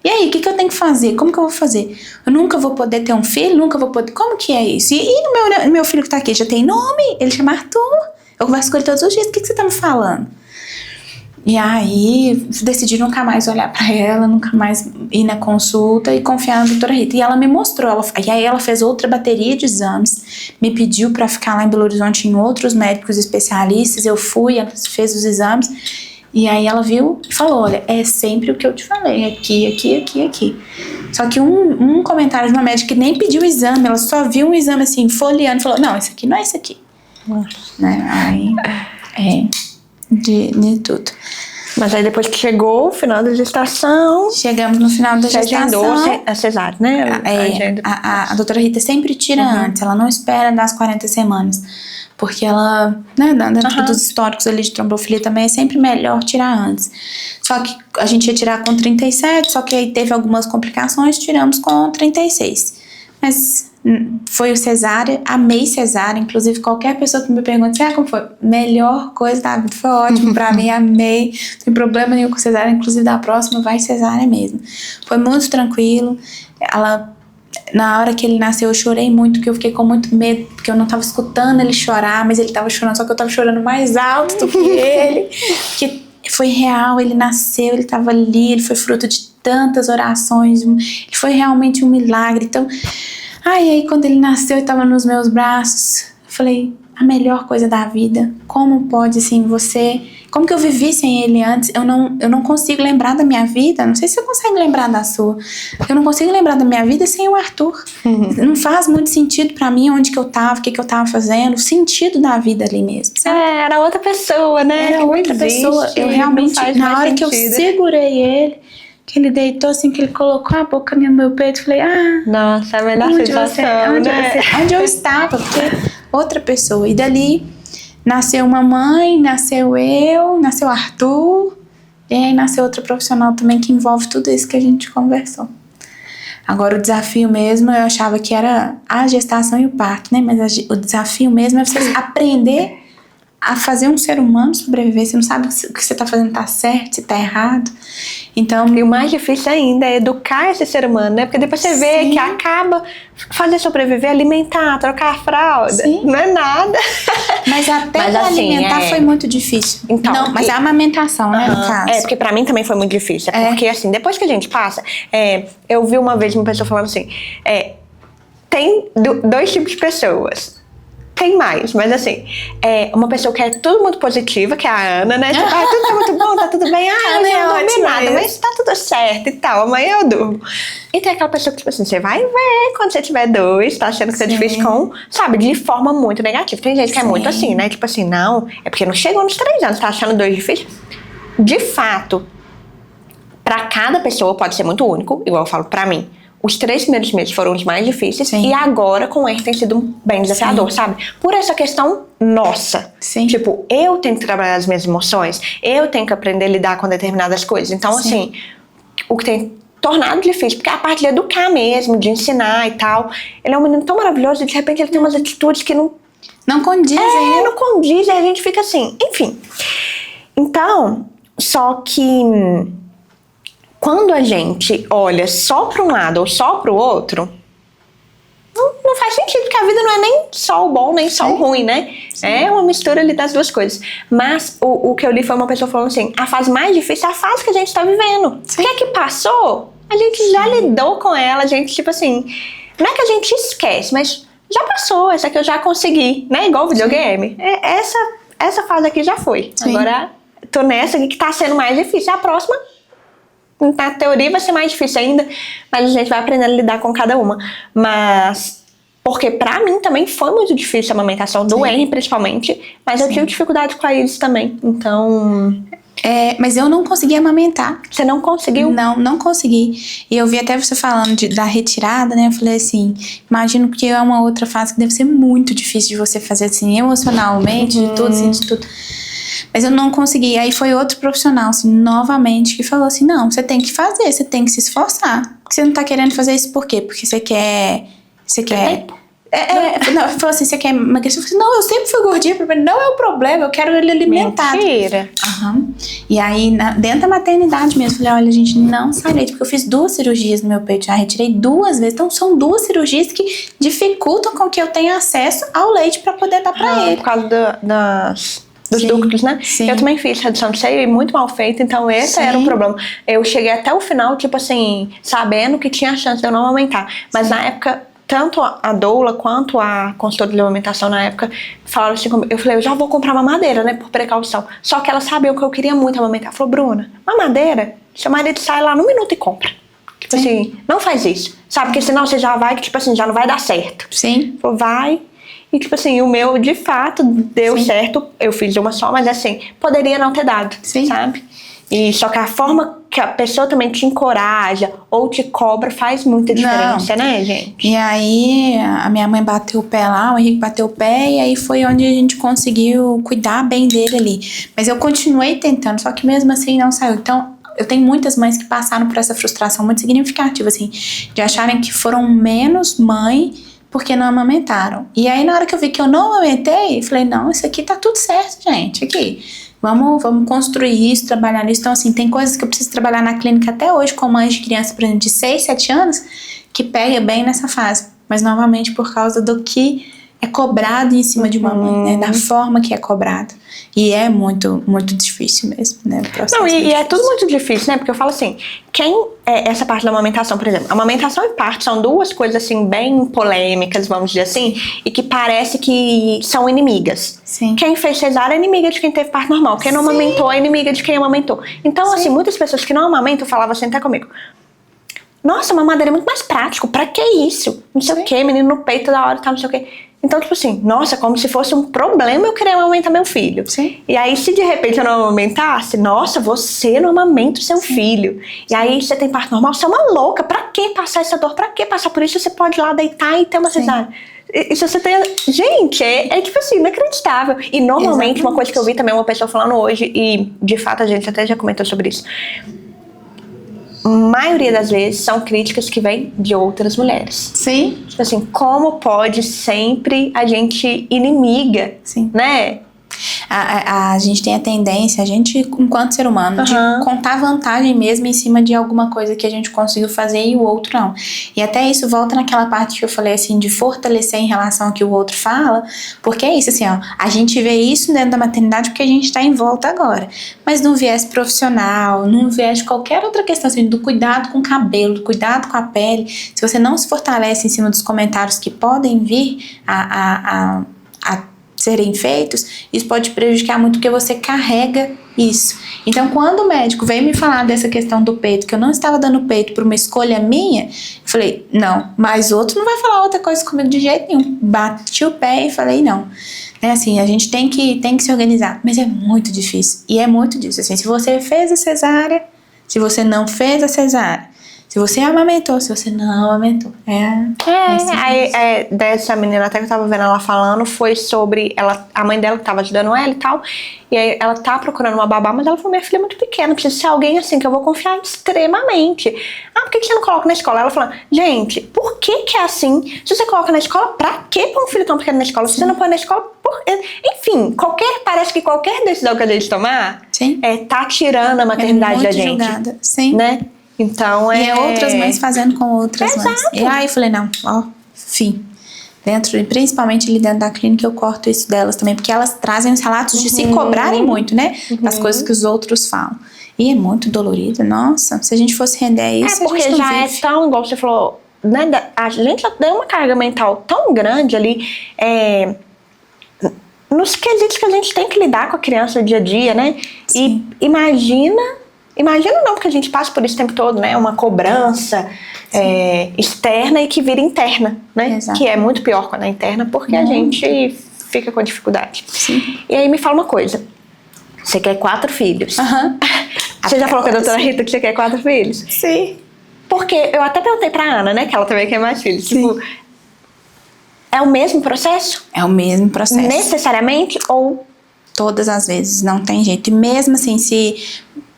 E aí, o que eu tenho que fazer? Como que eu vou fazer? Eu nunca vou poder ter um filho, nunca vou poder... Como que é isso? E no meu filho que tá aqui, já tem nome? Ele chama Arthur. Eu converso com ele todos os dias. O que você tá me falando? E aí, decidi nunca mais olhar pra ela, nunca mais ir na consulta e confiar na doutora Rita. E ela me mostrou. E aí ela fez outra bateria de exames, me pediu pra ficar lá em Belo Horizonte em outros médicos especialistas. Eu fui, ela fez os exames. E aí ela viu e falou, olha, é sempre o que eu te falei, aqui, aqui, aqui, aqui. Só que um comentário de uma médica que nem pediu o exame, ela só viu um exame assim, folheando, e falou, não, esse aqui não é esse aqui. Nossa. Né? Aí, de tudo. Mas aí depois que chegou o final da gestação... Chegamos no final da Você gestação. agendou a cesárea, né? A doutora Rita sempre tira antes, ela não espera das 40 semanas. Porque ela, né, dentro dos históricos ali de trombofilia também é sempre melhor tirar antes. Só que a gente ia tirar com 37, só que aí teve algumas complicações, tiramos com 36. Mas foi o cesárea, amei cesárea, inclusive qualquer pessoa que me pergunta, como foi? Melhor coisa da vida, foi ótimo pra mim, amei, não tem problema nenhum com cesárea, inclusive da próxima vai cesárea mesmo. Foi muito tranquilo, na hora que ele nasceu eu chorei muito, porque eu fiquei com muito medo, porque eu não tava escutando ele chorar, mas ele tava chorando, só que eu tava chorando mais alto do que ele, porque foi real, ele nasceu, ele tava ali, ele foi fruto de tantas orações, ele foi realmente um milagre. Então, aí quando ele nasceu e tava nos meus braços, eu falei, a melhor coisa da vida, como pode assim como que eu vivi sem ele antes? Eu não consigo lembrar da minha vida, não sei se você consegue lembrar da sua, eu não consigo lembrar da minha vida sem o Arthur. Não faz muito sentido pra mim onde que eu tava, o que que eu tava fazendo, o sentido da vida ali mesmo, sabe? Era outra pessoa, né? Era outra pessoa, eu realmente, na hora que eu segurei ele, que ele deitou assim, que ele colocou a boca no meu peito, eu falei, nossa, a melhor sensação, né? Onde eu estava, porque outra pessoa. E dali nasceu uma mãe, nasceu eu, nasceu Arthur, e aí nasceu outra profissional também que envolve tudo isso que a gente conversou. Agora o desafio mesmo, eu achava que era a gestação e o parto, né? Mas o desafio mesmo é você aprender a fazer um ser humano sobreviver. Você não sabe se o que você tá fazendo tá certo, se tá errado. Então, e o mais difícil ainda é educar esse ser humano, né? Porque depois você vê que acaba fazer sobreviver, alimentar, trocar a fralda. Sim. Não é nada. Mas até alimentar foi muito difícil. Então, não, mas a amamentação, né, no caso. Porque pra mim também foi muito difícil. Porque assim, depois que a gente passa, eu vi uma vez uma pessoa falando assim, tem dois tipos de pessoas. Tem mais, mas assim, uma pessoa que é tudo muito positiva, que é a Ana, né? Tipo, tudo tá muito bom, tá tudo bem. Eu não dormi nada, mas tá tudo certo e tal, amanhã eu durmo. E tem aquela pessoa que, tipo assim, você vai ver quando você tiver dois, tá achando que tá difícil sabe, de forma muito negativa. Tem gente que é muito assim, né? Tipo assim, não, é porque não chegou nos 3 anos, tá achando 2 difícil. De fato, pra cada pessoa pode ser muito único, igual eu falo pra mim. Os 3 primeiros meses foram os mais difíceis. E agora com ele tem sido bem desafiador, sabe? Por essa questão nossa. Tipo, eu tenho que trabalhar as minhas emoções. Eu tenho que aprender a lidar com determinadas coisas. Então, assim, o que tem tornado difícil, porque a parte de educar mesmo, de ensinar e tal. Ele é um menino tão maravilhoso e de repente ele tem umas atitudes que não condizem. Não condizem, a gente fica assim. Enfim. Então, só que quando a gente olha só para um lado ou só para o outro, não faz sentido, porque a vida não é nem só o bom, nem só o ruim, né? É uma mistura ali das duas coisas. Mas o que eu li foi uma pessoa falando assim, a fase mais difícil é a fase que a gente tá vivendo. O que é que passou? A gente já lidou com ela, a gente, tipo assim, não é que a gente esquece, mas já passou, essa aqui eu já consegui, né? Igual o videogame. Essa fase aqui já foi. Agora, tô nessa aqui que tá sendo mais difícil. A próxima, na teoria vai ser mais difícil ainda, mas a gente vai aprendendo a lidar com cada uma. Mas, porque pra mim também foi muito difícil a amamentação, do Henry principalmente, mas eu tive dificuldade com a Iris também, então... mas eu não consegui amamentar. Você não conseguiu? Não consegui. E eu vi até você falando da retirada, né? Eu falei assim, imagino que é uma outra fase que deve ser muito difícil de você fazer assim, emocionalmente, de tudo, assim, de tudo. Mas eu não consegui. Aí foi outro profissional, assim, novamente, que falou assim, não, você tem que fazer, você tem que se esforçar. Porque você não tá querendo fazer isso por quê? Porque você quer... Não, falou assim, você quer emagrecer? Eu falei, não, eu sempre fui gordinha, não é o problema, eu quero ele alimentado. Mentira. E aí, dentro da maternidade mesmo, eu falei, olha, gente, não sai leite, porque eu fiz 2 cirurgias no meu peito, já retirei 2 vezes, então são 2 cirurgias que dificultam com que eu tenha acesso ao leite pra poder dar pra ele. Por causa dos ductos, né? Eu também fiz redução de seio muito mal feita, então esse era um problema. Eu cheguei até o final, tipo assim, sabendo que tinha chance de eu não aumentar. Mas na época, tanto a doula quanto a consultora de amamentação na época falaram assim comigo. Eu falei, eu já vou comprar mamadeira, né, por precaução. Só que ela sabia que eu queria muito amamentar. Ela falou, Bruna, mamadeira, seu marido sai lá no minuto e compra. Tipo assim, não faz isso. Sabe, porque senão você já vai, tipo assim, já não vai dar certo. Sim. Falou, vai. E tipo assim, o meu, de fato, deu certo. Eu fiz uma só, mas assim, poderia não ter dado, sabe? E só que a forma que a pessoa também te encoraja ou te cobra faz muita diferença, né, gente? E aí, a minha mãe bateu o pé lá, o Henrique bateu o pé, e aí foi onde a gente conseguiu cuidar bem dele ali. Mas eu continuei tentando, só que mesmo assim não saiu. Então, eu tenho muitas mães que passaram por essa frustração muito significativa, assim, de acharem que foram menos mãe porque não amamentaram. E aí, na hora que eu vi que eu não amamentei, falei, não, isso aqui tá tudo certo, gente, aqui. Vamos construir isso, trabalhar nisso. Então, assim, tem coisas que eu preciso trabalhar na clínica até hoje com mães de crianças, por exemplo, de 6, 7 anos, que pega bem nessa fase. Mas, novamente, por causa do que é cobrado em cima de uma mãe, né? Da forma que é cobrado. E é muito, muito difícil mesmo, né? Não, e é tudo muito difícil, né? Porque eu falo assim, essa parte da amamentação, por exemplo, amamentação e parto são duas coisas, assim, bem polêmicas, vamos dizer assim, e que parece que são inimigas. Sim. Quem fez cesárea é inimiga de quem teve parto normal. Quem não amamentou é inimiga de quem amamentou. Então, assim, muitas pessoas que não amamentam falavam assim até comigo, nossa, mamadeira é muito mais prático, pra que isso? Não sei o que, menino no peito toda hora, tá, não sei o que. Então, tipo assim, nossa, como se fosse um problema eu querer amamentar meu filho. Sim. E aí, se de repente eu não amamentasse, nossa, você não amamenta o seu filho. E aí, você tem parto normal, você é uma louca. Pra que passar essa dor? Pra que passar por isso? Você pode ir lá deitar e ter uma cesárea. E se você tem... Gente, é tipo assim, inacreditável. E normalmente, uma coisa que eu vi também uma pessoa falando hoje, e de fato a gente até já comentou sobre isso, maioria das vezes são críticas que vêm de outras mulheres. Sim. Tipo assim, como pode sempre a gente inimiga, né? A gente tem a tendência, a gente, enquanto ser humano, de contar vantagem mesmo em cima de alguma coisa que a gente conseguiu fazer e o outro não. E até isso volta naquela parte que eu falei, assim, de fortalecer em relação ao que o outro fala, porque é isso, assim, ó, a gente vê isso dentro da maternidade porque a gente tá em volta agora. Mas num viés profissional, num viés de qualquer outra questão, assim, do cuidado com o cabelo, do cuidado com a pele, se você não se fortalece em cima dos comentários que podem vir a serem feitos, isso pode prejudicar muito porque você carrega isso. Então, quando o médico veio me falar dessa questão do peito, que eu não estava dando peito por uma escolha minha, eu falei, não, mas outro não vai falar outra coisa comigo de jeito nenhum. Bati o pé e falei, não. É assim, a gente tem que se organizar, mas é muito difícil. E é muito disso, assim, se você fez a cesárea, se você não fez a cesárea, se você amamentou, se você não amamentou. Dessa menina até que eu tava vendo ela falando, foi sobre a mãe dela que tava ajudando ela e tal. E aí ela tá procurando uma babá, mas ela falou, minha filha é muito pequena, precisa ser alguém assim que eu vou confiar extremamente. Ah, por que você não coloca na escola? Ela falou, gente, por que é assim? Se você coloca na escola, pra que pôr um filho tão pequeno na escola? Se você não põe na escola, enfim, parece que qualquer decisão que a gente tomar tá tirando a maternidade da gente. Julgada. Sim. Né? Então E é outras mães fazendo com outras mães. E aí eu falei, não, fim. Principalmente ali dentro da clínica, eu corto isso delas também, porque elas trazem os relatos de se cobrarem muito, né? Das coisas que os outros falam. E é muito dolorido, nossa, se a gente fosse render a isso, porque a gente não já vive. é tão, igual você falou, né? A gente já tem uma carga mental tão grande ali, nos quesitos que a gente tem que lidar com a criança no dia a dia, né? Sim. E imagina não, porque a gente passa por isso o tempo todo, né? Uma cobrança externa e que vira interna, né? Exato. Que é muito pior quando é interna, porque a gente fica com dificuldade. Sim. E aí me fala uma coisa, você quer 4 filhos. Você já falou com a doutora Rita que você quer 4 filhos? Sim. Porque eu até perguntei pra Ana, né? Que ela também quer mais filhos. Sim. Tipo, é o mesmo processo? É o mesmo processo. Necessariamente ou... Todas as vezes, não tem jeito. E mesmo assim, se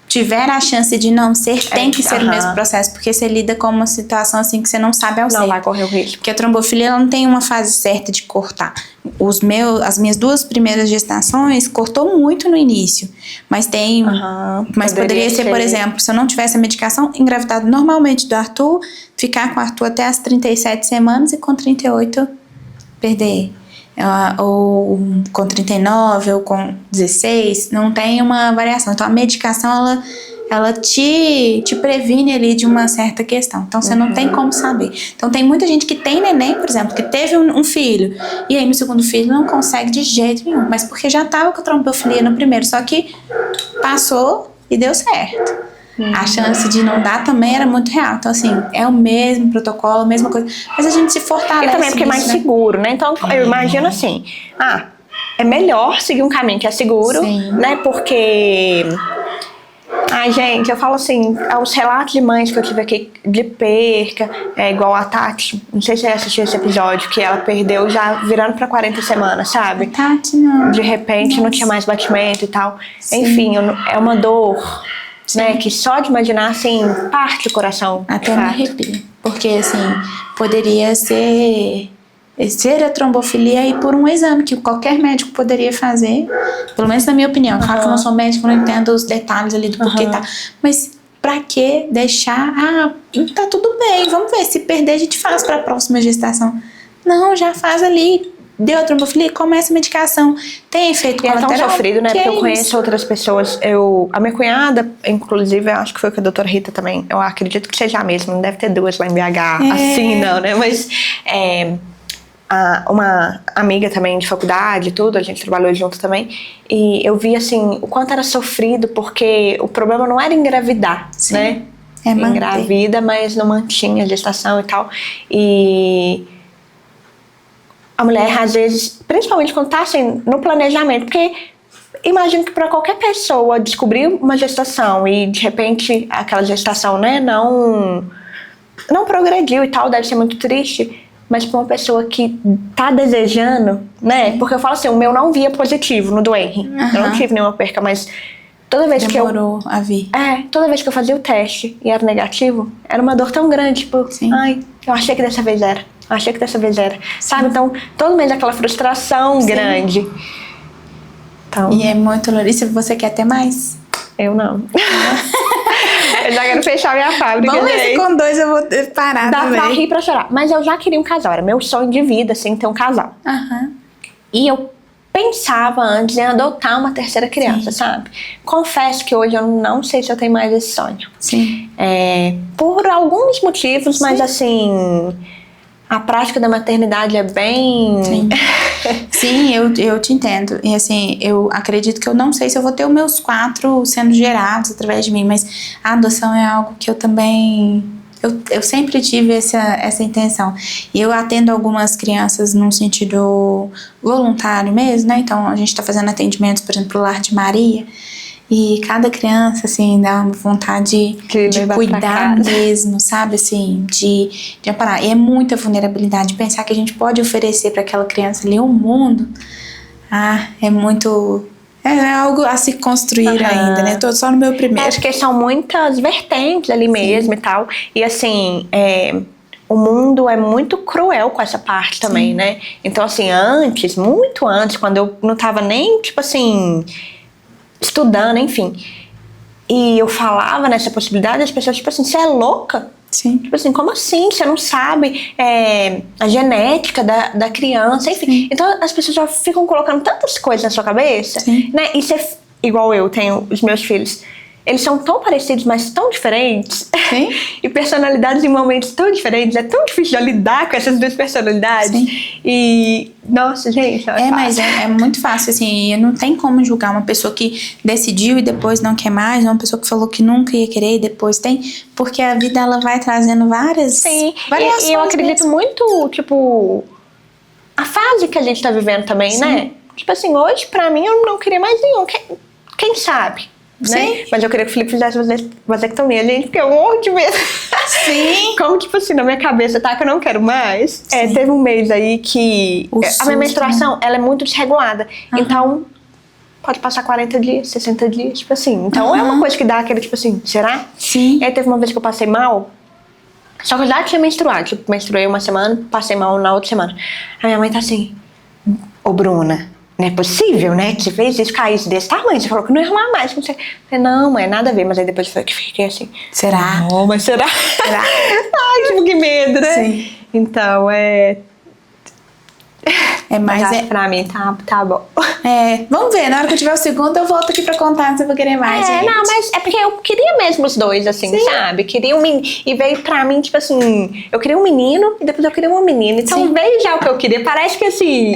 tiver a chance de não ser, tem que ser o mesmo processo, porque você lida com uma situação assim que você não sabe ao certo. Não vai correr o risco. Porque a trombofilia, ela não tem uma fase certa de cortar. As minhas 2 primeiras gestações cortou muito no início, mas tem... mas poderia ser, por exemplo, se eu não tivesse a medicação, engravidado normalmente do Arthur, ficar com o Arthur até as 37 semanas e com 38 perder. Ou com 39 ou com 16, não tem uma variação. Então a medicação ela te previne ali de uma certa questão. Então, você não tem como saber. Então, tem muita gente que tem neném, por exemplo, que teve um filho, e aí no segundo filho não consegue de jeito nenhum, mas porque já estava com trombofilia no primeiro, só que passou e deu certo. A chance de não dar também era muito real. Então, assim, é o mesmo protocolo, a mesma coisa. Mas a gente se fortalece. E também porque é mais seguro, né? Então, eu imagino assim, é melhor seguir um caminho que é seguro, né? Porque... Ai, gente, eu falo assim, os relatos de mães que eu tive aqui de perca, igual a Tati, não sei se você assistiu esse episódio, que ela perdeu já virando pra 40 semanas, sabe? Tati, não. De repente não tinha mais batimento e tal. Sim. Enfim, é uma dor, né, que só de imaginar, assim, parte do coração. Até me arrepio. Porque, assim, poderia ser a trombofilia e por um exame que qualquer médico poderia fazer, pelo menos na minha opinião. Claro que eu não sou médico, não entendo os detalhes ali do porquê tá. Mas pra que deixar? Tá tudo bem, vamos ver. Se perder, a gente faz pra próxima gestação. Não, já faz ali. Deu a trombofilia, começa a medicação. Tem efeito colateral. É tão sofrido, né? Porque eu conheço outras pessoas. A minha cunhada, inclusive, eu acho que foi com a doutora Rita também. Eu acredito que seja a mesma. Não deve ter duas lá em BH. Assim, não, né? Mas... uma amiga também de faculdade e tudo, a gente trabalhou junto também, e eu vi assim o quanto era sofrido, porque o problema não era engravidar, né? Engravida, mas não mantinha a gestação e tal, e a mulher às vezes, principalmente quando tá assim no planejamento, porque imagino que para qualquer pessoa descobrir uma gestação e de repente aquela gestação, né, não progrediu e tal, deve ser muito triste. Mas para uma pessoa que tá desejando, né? Porque eu falo assim, o meu não via positivo no do Henry. Eu não tive nenhuma perca, mas toda vez Demorou a vir. toda vez que eu fazia o teste e era negativo, era uma dor tão grande, tipo, ai, eu achei que dessa vez era. Sabe? Então, todo mês aquela frustração grande. Então, e é muito dolorido. E se você quer ter mais? Eu não. Eu já quero fechar minha fábrica. Vamos ver se com 2 eu vou parar Dá também. pra rir, pra chorar. Mas eu já queria um casal. Era meu sonho de vida, assim, ter um casal. E eu pensava antes em adotar uma terceira criança, sabe? Confesso que hoje eu não sei se eu tenho mais esse sonho. Sim. Por alguns motivos, mas assim... A prática da maternidade é bem... Sim, eu te entendo. E assim, eu acredito que eu não sei se eu vou ter os meus 4 sendo gerados através de mim, mas a adoção é algo que eu também... Eu sempre tive essa intenção. E eu atendo algumas crianças num sentido voluntário mesmo, né? Então, a gente tá fazendo atendimentos, por exemplo, pro Lar de Maria. E cada criança, assim, dá uma vontade de cuidar mesmo, sabe? Assim, de amparar. E é muita vulnerabilidade. Pensar que a gente pode oferecer para aquela criança ali um mundo. É muito... É algo a se construir ainda, né? Tô só no meu primeiro. Acho que são muitas vertentes ali mesmo e tal. E assim, o mundo é muito cruel com essa parte também, né? Então, assim, muito antes, quando eu não tava nem, tipo assim... estudando, enfim. E eu falava nessa possibilidade, as pessoas, tipo assim, você é louca? Sim. Tipo assim, como assim? Você não sabe a genética da criança, enfim. Sim. Então as pessoas já ficam colocando tantas coisas na sua cabeça, Sim. né? E você, igual eu tenho os meus filhos, eles são tão parecidos, mas tão diferentes. Sim. E personalidades em momentos tão diferentes. É tão difícil de lidar com essas duas personalidades. Sim. E, nossa, gente, não é fácil. Mas é muito fácil, assim. Não tem como julgar uma pessoa que decidiu e depois não quer mais, uma pessoa que falou que nunca ia querer e depois tem. Porque a vida, ela vai trazendo várias variações. E eu acredito muito, tipo, a fase que a gente tá vivendo também, né? Tipo assim, hoje, pra mim, eu não queria mais nenhum. Quem sabe? Né? Mas eu queria que o Felipe fizesse vasectomia, gente, porque eu morro de medo. Sim. Como, tipo assim, na minha cabeça, tá, que eu não quero mais. Teve um mês aí que a minha menstruação, ela é muito desregulada. Então, pode passar 40 dias, 60 dias, tipo assim. Então, é uma coisa que dá aquele, tipo assim, será? Sim. E aí teve uma vez que eu passei mal, só que eu já tinha menstruado. Tipo, menstruei uma semana, passei mal na outra semana. A minha mãe tá assim, ô Bruna, não é possível, né? Que você fez isso, caísse desse tamanho. Você falou que não ia arrumar mais. Eu falei, não, mãe, nada a ver. Mas aí depois foi que fiquei assim. Será? Não, mas será? Ai, tipo, que medo, né? Sim. Então, Mas pra mim tá bom. Vamos ver, na hora que eu tiver o segundo, eu volto aqui pra contar se eu vou querer mais, gente. Não, mas é porque eu queria mesmo os dois, assim, sabe? Queria um menino, e veio pra mim, tipo assim, eu queria um menino e depois eu queria uma menina. Então veio já o que eu queria, parece que assim...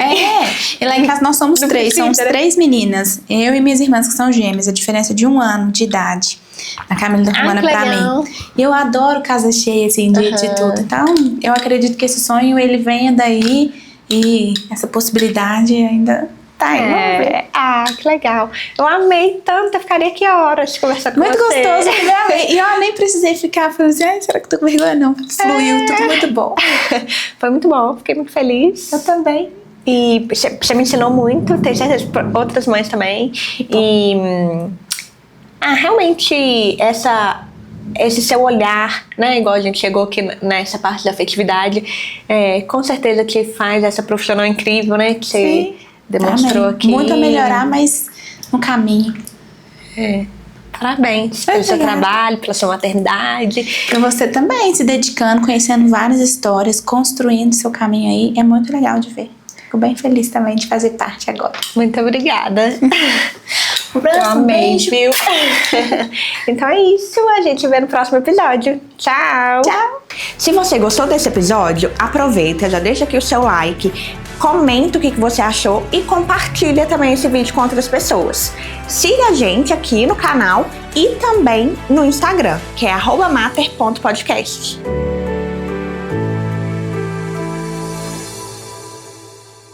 E lá em casa nós somos três, somos 3 meninas. Eu e minhas irmãs que são gêmeas, a diferença de 1 ano de idade. A Camila tá Romana pra mim. E eu adoro casa cheia, assim, de tudo. Então, eu acredito que esse sonho, ele venha daí e essa possibilidade ainda tá aí. Vamos ver. Que legal. Eu amei tanto, eu ficaria aqui horas conversando com você. Muito gostoso, eu amei. E eu nem precisei ficar falando assim, será que eu tô com vergonha? Não, fluiu, tudo muito bom. Foi muito bom, fiquei muito feliz. Eu também. E você me ensinou muito, tenho certeza, outras mães também. E realmente esse seu olhar, né, igual a gente chegou aqui nessa parte da afetividade, com certeza que faz essa profissional incrível, né, que você demonstrou aqui. Muito a melhorar, mas no caminho. Parabéns pelo seu trabalho, pela sua maternidade. Pra você também, se dedicando, conhecendo várias histórias, construindo seu caminho aí, é muito legal de ver. Fico bem feliz também de fazer parte agora. Muito obrigada. Eu amei, viu? Então é isso, a gente se vê no próximo episódio. Tchau! Tchau! Se você gostou desse episódio, aproveita, já deixa aqui o seu like, comenta o que você achou e compartilha também esse vídeo com outras pessoas. Siga a gente aqui no canal e também no Instagram, que é @mater.podcast.